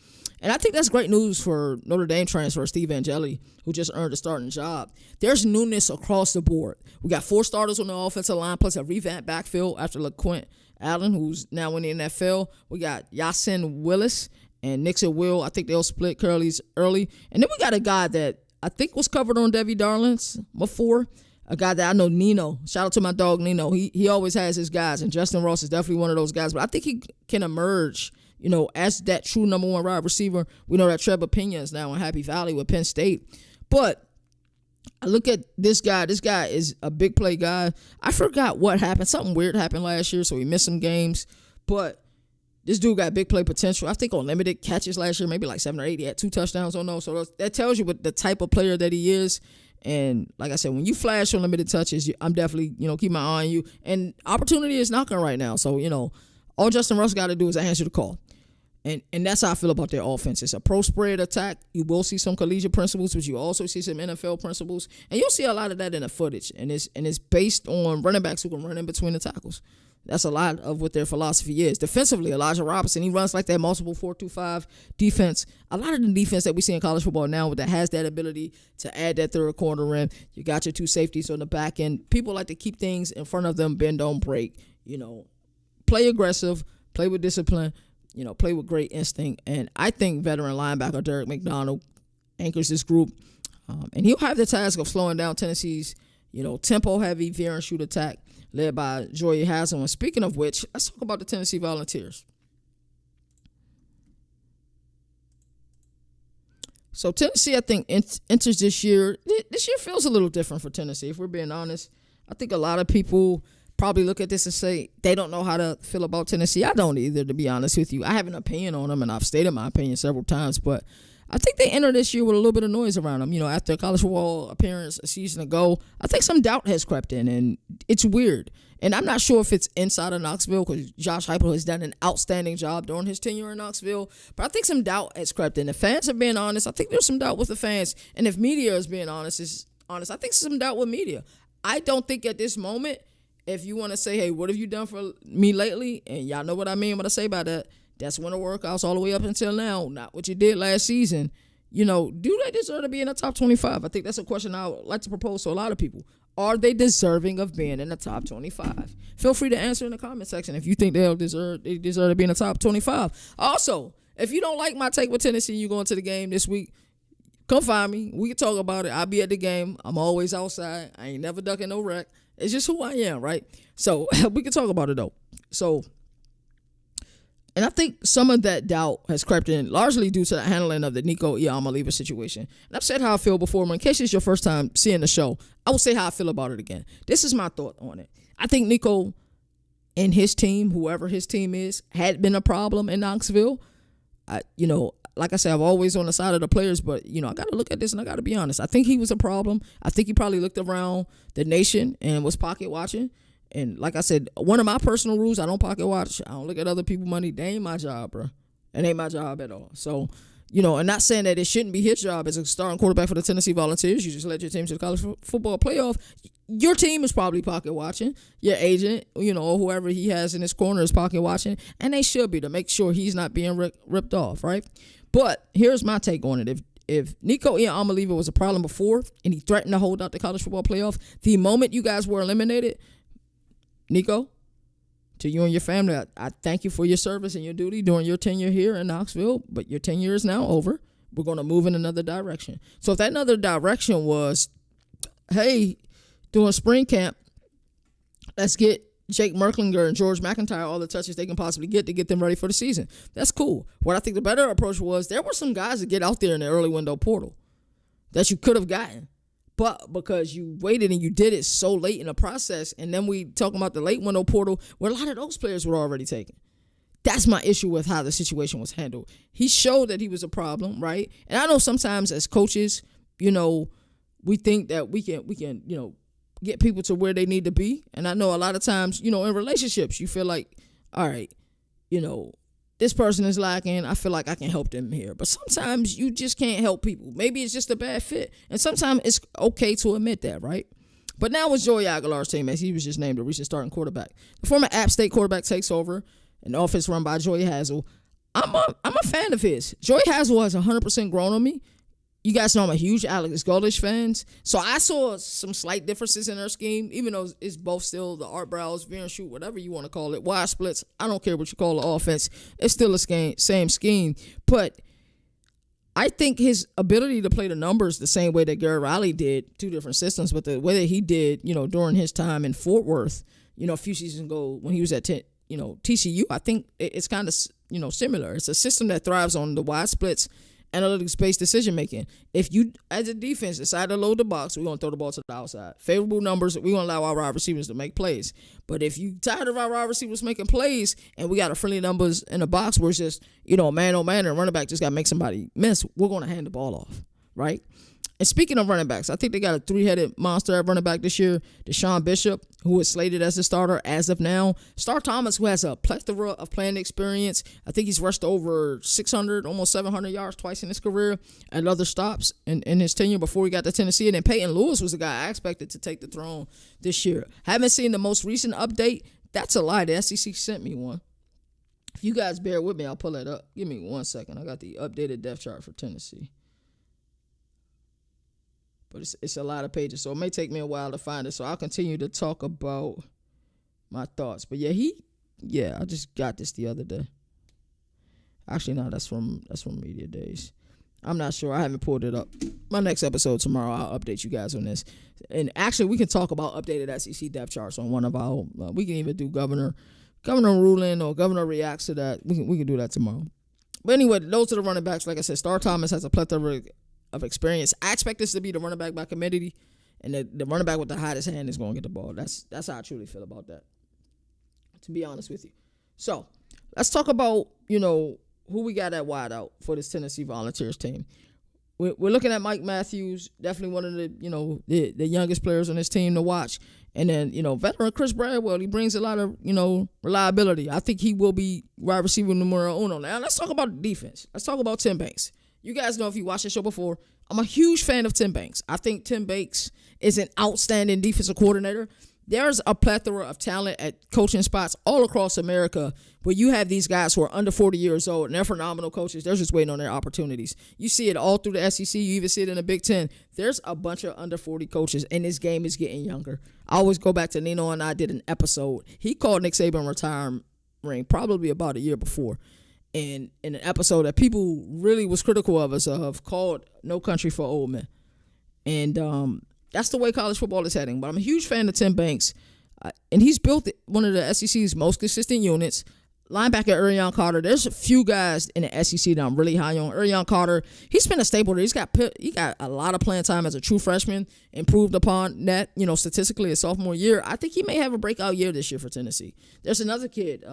And I think that's great news for Notre Dame transfer Steve Angeli, who just earned a starting job. There's newness across the board. We got 4 starters on the offensive line, plus a revamped backfield after LeQuint Allen, who's now in the NFL. We got Yasin Willis and Nixon Will. I think they'll split Curly's early. And then we got a guy that I think was covered on Debbie Darling's before. A guy that I know, Nino. Shout out to my dog, Nino. He always has his guys, and Justin Ross is definitely one of those guys. But I think he can emerge, as that true number one wide receiver. We know that Trevor Pena is now in Happy Valley with Penn State. But I look at this guy. This guy is a big play guy. I forgot what happened. Something weird happened last year, so he missed some games. But this dude got big play potential. I think on limited catches last year, maybe like 7 or 8. He had 2 touchdowns on those. So that tells you what the type of player that he is. And like I said, when you flash on limited touches, I'm definitely, keep my eye on you. And opportunity is knocking right now. So, all Justin Russ got to do is answer the call. And that's how I feel about their offense. It's a pro spread attack. You will see some collegiate principles, but you also see some NFL principles. And you'll see a lot of that in the footage. And it's based on running backs who can run in between the tackles. That's a lot of what their philosophy is. Defensively, Elijah Robinson, he runs like that multiple 4-2-5 defense. A lot of the defense that we see in college football now that has that ability to add that third corner in. You got your 2 safeties on the back end. People like to keep things in front of them, bend, don't break. Play aggressive, play with discipline, play with great instinct. And I think veteran linebacker Derek McDonald anchors this group. And he'll have the task of slowing down Tennessee's, tempo-heavy veer and shoot attack, led by Joey Hazel. And speaking of which, let's talk about the Tennessee Volunteers. So Tennessee, I think, enters this year. This year feels a little different for Tennessee, if we're being honest. I think a lot of people probably look at this and say they don't know how to feel about Tennessee. I don't either, to be honest with you. I have an opinion on them, and I've stated my opinion several times, but I think they enter this year with a little bit of noise around them. After a college football appearance a season ago, I think some doubt has crept in, and it's weird. And I'm not sure if it's inside of Knoxville, because Josh Heupel has done an outstanding job during his tenure in Knoxville. But I think some doubt has crept in. The fans are being honest. I think there's some doubt with the fans. And if media is being honest, I think some doubt with media. I don't think at this moment, if you want to say, hey, what have you done for me lately? And y'all know what I mean when I say by that. That's winter workouts all the way up until now, not what you did last season. Do they deserve to be in the top 25? I think that's a question I would like to propose to a lot of people. Are they deserving of being in the top 25? Feel free to answer in the comment section if you think they deserve to be in the top 25. Also, if you don't like my take with Tennessee, you going to the game this week, come find me. We can talk about it. I'll be at the game. I'm always outside. I ain't never ducking no wreck. It's just who I am, right? So we can talk about it, though. And I think some of that doubt has crept in largely due to the handling of the Nico Iamaleava situation. And I've said how I feel before, but in case it's your first time seeing the show, I will say how I feel about it again. This is my thought on it. I think Nico and his team, whoever his team is, had been a problem in Knoxville. Like I said, I'm always on the side of the players, but, I got to look at this and I got to be honest. I think he was a problem. I think he probably looked around the nation and was pocket watching. And like I said, one of my personal rules, I don't pocket watch. I don't look at other people's money. That ain't my job, bro. It ain't my job at all. So, and not saying that it shouldn't be his job as a starting quarterback for the Tennessee Volunteers. You just led your team to the college football playoff. Your team is probably pocket watching. Your agent, or whoever he has in his corner is pocket watching. And they should be, to make sure he's not being ripped off, right? But here's my take on it. If Nico Iamaleava was a problem before and he threatened to hold out the college football playoff, the moment you guys were eliminated, Nico, to you and your family, I thank you for your service and your duty during your tenure here in Knoxville, but your tenure is now over. We're going to move in another direction. So if that another direction was, hey, during spring camp, let's get Jake Merklinger and George McIntyre all the touches they can possibly get to get them ready for the season. That's cool. What I think the better approach was, there were some guys that get out there in the early window portal that you could have gotten. But because you waited and you did it so late in the process, and then we talking about the late window portal where a lot of those players were already taken. That's my issue with how the situation was handled. He showed that he was a problem, right? And I know sometimes as coaches, we think that we can, get people to where they need to be. And I know a lot of times, in relationships, you feel like, all right, this person is lacking. I feel like I can help them here. But sometimes you just can't help people. Maybe it's just a bad fit. And sometimes it's okay to admit that, right? But now it's Joey Aguilar's team, as he was just named the recent starting quarterback. The former App State quarterback takes over an offense run by Joey Hazel. I'm a fan of his. Joey Hazel has 100% grown on me. you guys know I'm a huge Alex Goldich fan. So I saw some slight differences in their scheme, even though it's both still the art brows, veer and shoot, whatever you want to call it, wide splits. I don't care what you call the offense. It's still the same scheme. But I think his ability to play the numbers the same way that Garrett Riley did, two different systems, but the way that he did, during his time in Fort Worth, a few seasons ago when he was at TCU, I think it's kind of, similar. It's a system that thrives on the wide splits, analytics-based decision-making. If you, as a defense, decide to load the box, we're going to throw the ball to the outside. Favorable numbers, we're going to allow our wide receivers to make plays. But if you tired of our wide receivers making plays and we got a friendly numbers in the box where it's just, man, oh, man, and running back just got to make somebody miss, we're going to hand the ball off, right? And speaking of running backs, I think they got a three-headed monster at running back this year. Deshaun Bishop, who is slated as the starter as of now. Star Thomas, who has a plethora of playing experience. I think he's rushed over 600, almost 700 yards twice in his career at other stops in his tenure before he got to Tennessee. And then Peyton Lewis was the guy I expected to take the throne this year. Haven't seen the most recent update. That's a lie. The SEC sent me one. If you guys bear with me, I'll pull that up. Give me 1 second. I got the updated depth chart for Tennessee. But it's a lot of pages, so it may take me a while to find it. So I'll continue to talk about my thoughts. But I just got this the other day. Actually, no, that's from Media Days. I'm not sure. I haven't pulled it up. My next episode tomorrow, I'll update you guys on this. And actually, we can talk about updated SEC depth charts on one of our. We can even do governor ruling or governor reacts to that. We can do that tomorrow. But anyway, those are the running backs. Like I said, Star Thomas has a plethora of experience. I expect this to be the running back by committee, and the running back with the hottest hand is going to get the ball. That's how I truly feel about that, to be honest with you. So let's talk about who we got at wide out for this Tennessee Volunteers team. We're looking at Mike Matthews, definitely one of the the youngest players on this team to watch, and then veteran Chris Bradwell. He brings a lot of reliability. I think he will be wide receiver numero uno. Now let's talk about the defense. Let's talk about Tim Banks. You guys know, if you watched the show before, I'm a huge fan of Tim Banks. I think Tim Banks is an outstanding defensive coordinator. There's a plethora of talent at coaching spots all across America where you have these guys who are under 40 years old and they're phenomenal coaches. They're just waiting on their opportunities. You see it all through the SEC. You even see it in the Big Ten. There's a bunch of under 40 coaches, and this game is getting younger. I always go back to Nino and I did an episode. He called Nick Saban retiring probably about a year before. In an episode that people really was critical of us called No Country for Old Men. And that's the way college football is heading. But I'm a huge fan of Tim Banks. And he's built one of the SEC's most consistent units. Linebacker Arion Carter. There's a few guys in the SEC that I'm really high on. Arion Carter, he's been a staple there. He got a lot of playing time as a true freshman, improved upon that, statistically his sophomore year. I think he may have a breakout year this year for Tennessee. There's another kid,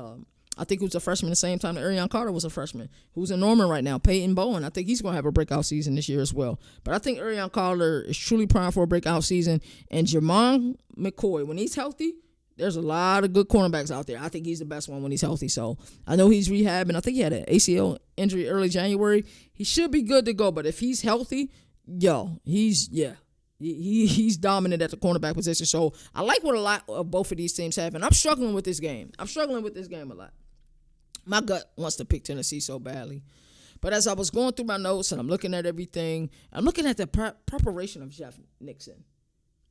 I think who's a freshman the same time that Arion Carter was a freshman, who's in Norman right now, Peyton Bowen. I think he's going to have a breakout season this year as well. But I think Arion Carter is truly primed for a breakout season. And Jermon McCoy, when he's healthy, there's a lot of good cornerbacks out there. I think he's the best one when he's healthy. So I know he's rehabbing. I think he had an ACL injury early January. He should be good to go. But if he's healthy, he's dominant at the cornerback position. So I like what a lot of both of these teams have. And I'm struggling with this game. A lot. My gut wants to pick Tennessee so badly. But as I was going through my notes and I'm looking at everything, I'm looking at the preparation of Jeff Nixon.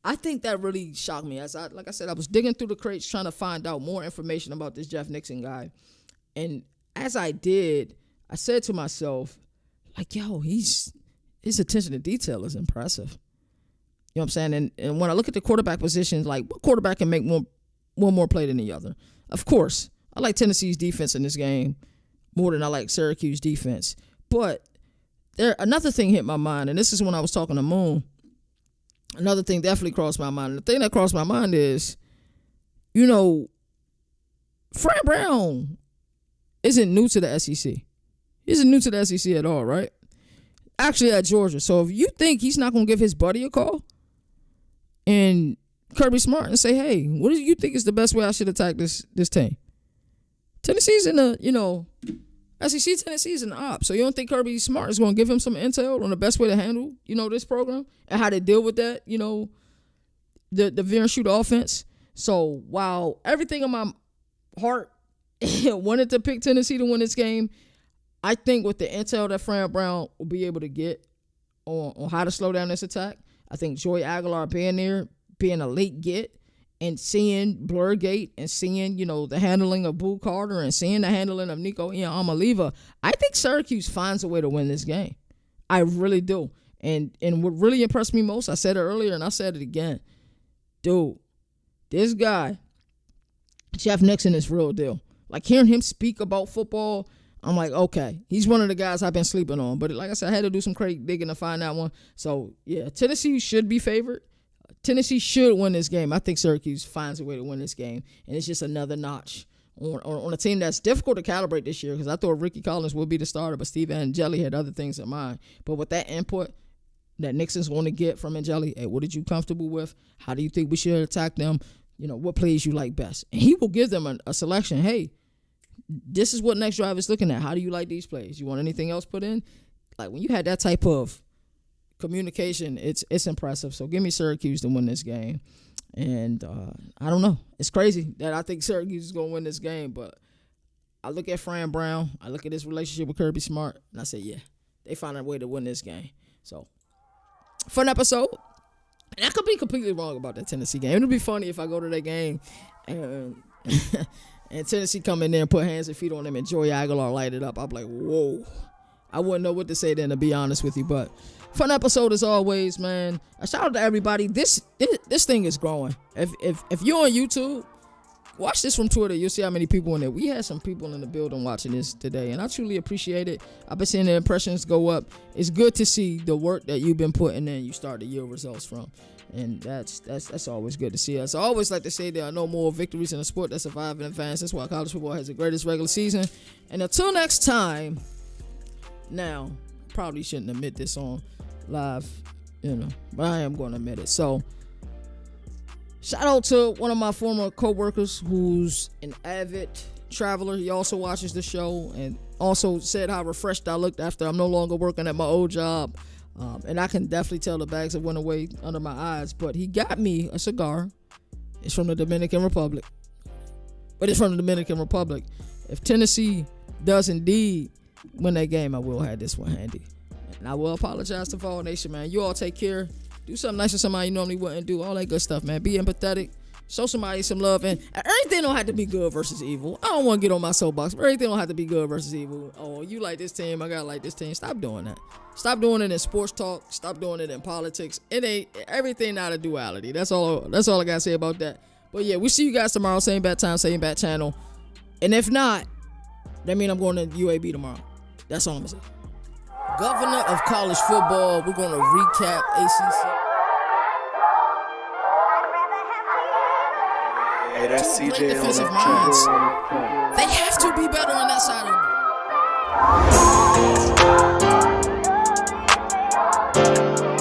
I think that really shocked me. Like I said, I was digging through the crates trying to find out more information about this Jeff Nixon guy. And as I did, I said to myself, his attention to detail is impressive. You know what I'm saying? And when I look at the quarterback positions, what quarterback can make one more play than the other? Of course, I like Tennessee's defense in this game more than I like Syracuse defense. But another thing hit my mind, and this is when I was talking to Moon. Another thing definitely crossed my mind. And the thing that crossed my mind is, Fran Brown isn't new to the SEC. He isn't new to the SEC at all, right? Actually at Georgia. So if you think he's not going to give his buddy a call and Kirby Smart and say, hey, what do you think is the best way I should attack this team? Tennessee's in the, SEC Tennessee's in the op. So you don't think Kirby Smart is going to give him some intel on the best way to handle, this program and how to deal with that, the veer and shoot offense. So while everything in my heart wanted to pick Tennessee to win this game, I think with the intel that Fran Brown will be able to get on how to slow down this attack. I think Joey Aguilar being there, being a late get, and seeing Blurgate and seeing, the handling of Boo Carter and seeing the handling of Nico Iamaleava, I think Syracuse finds a way to win this game. I really do. And what really impressed me most, I said it earlier and I said it again. Dude, this guy, Jeff Nixon, is real deal. Like, hearing him speak about football, I'm like, okay, he's one of the guys I've been sleeping on. But like I said, I had to do some crate digging to find that one. So, yeah, Tennessee should be favored. Tennessee should win this game. I think Syracuse finds a way to win this game. And it's just another notch on a team that's difficult to calibrate this year, because I thought Ricky Collins would be the starter, but Steve Angeli had other things in mind. But with that input that Nixon's going to get from Angeli, hey, what are you comfortable with? How do you think we should attack them? What plays you like best? And he will give them a selection. Hey, this is what next drive is looking at. How do you like these plays? You want anything else put in? Like, when you had that type of communication, it's impressive. So give me Syracuse to win this game. And I don't know. It's crazy that I think Syracuse is going to win this game, but I look at Fran Brown, I look at his relationship with Kirby Smart, and I say, yeah, they find a way to win this game. So, fun episode. And I could be completely wrong about that Tennessee game. It'll be funny if I go to that game and and Tennessee come in there and put hands and feet on them and Joey Aguilar light it up. I'm like, whoa. I wouldn't know what to say then, to be honest with you. But fun episode as always, man. A shout out to everybody. This thing is growing. If you're on YouTube, watch this from Twitter. You'll see how many people in there. We had some people in the building watching this today, and I truly appreciate it. I've been seeing the impressions go up. It's good to see the work that you've been putting in, you start to yield results from. And that's always good to see. I always like to say there are no more victories in a sport that survive and advance. That's why college football has the greatest regular season. And until next time, now, probably shouldn't admit this on live, but I am going to admit it. So, shout out to one of my former co-workers who's an avid traveler. He also watches the show and also said how refreshed I looked after I'm no longer working at my old job. And I can definitely tell the bags have went away under my eyes. But he got me a cigar. It's from the Dominican Republic. But it's from the Dominican Republic. If Tennessee does indeed win that game, I will have this one handy. And I will apologize to Vol Nation, man. You all take care. Do something nice for somebody you normally wouldn't do. All that good stuff, man. Be empathetic. Show somebody some love. And everything don't have to be good versus evil. I don't want to get on my soapbox, but everything don't have to be good versus evil. Oh, you like this team, I gotta like this team. Stop doing that. Stop doing it in sports talk. Stop doing it in politics. It ain't everything not a duality. That's all I gotta say about that. But yeah, we see you guys tomorrow. Same bad time, same bad channel. And if not, that means I'm going to UAB tomorrow. That's all I'm gonna say. Governor of college football. We're gonna recap ACC. Hey, that's CJ defensive on minds. the They have to be better on that side of the ball.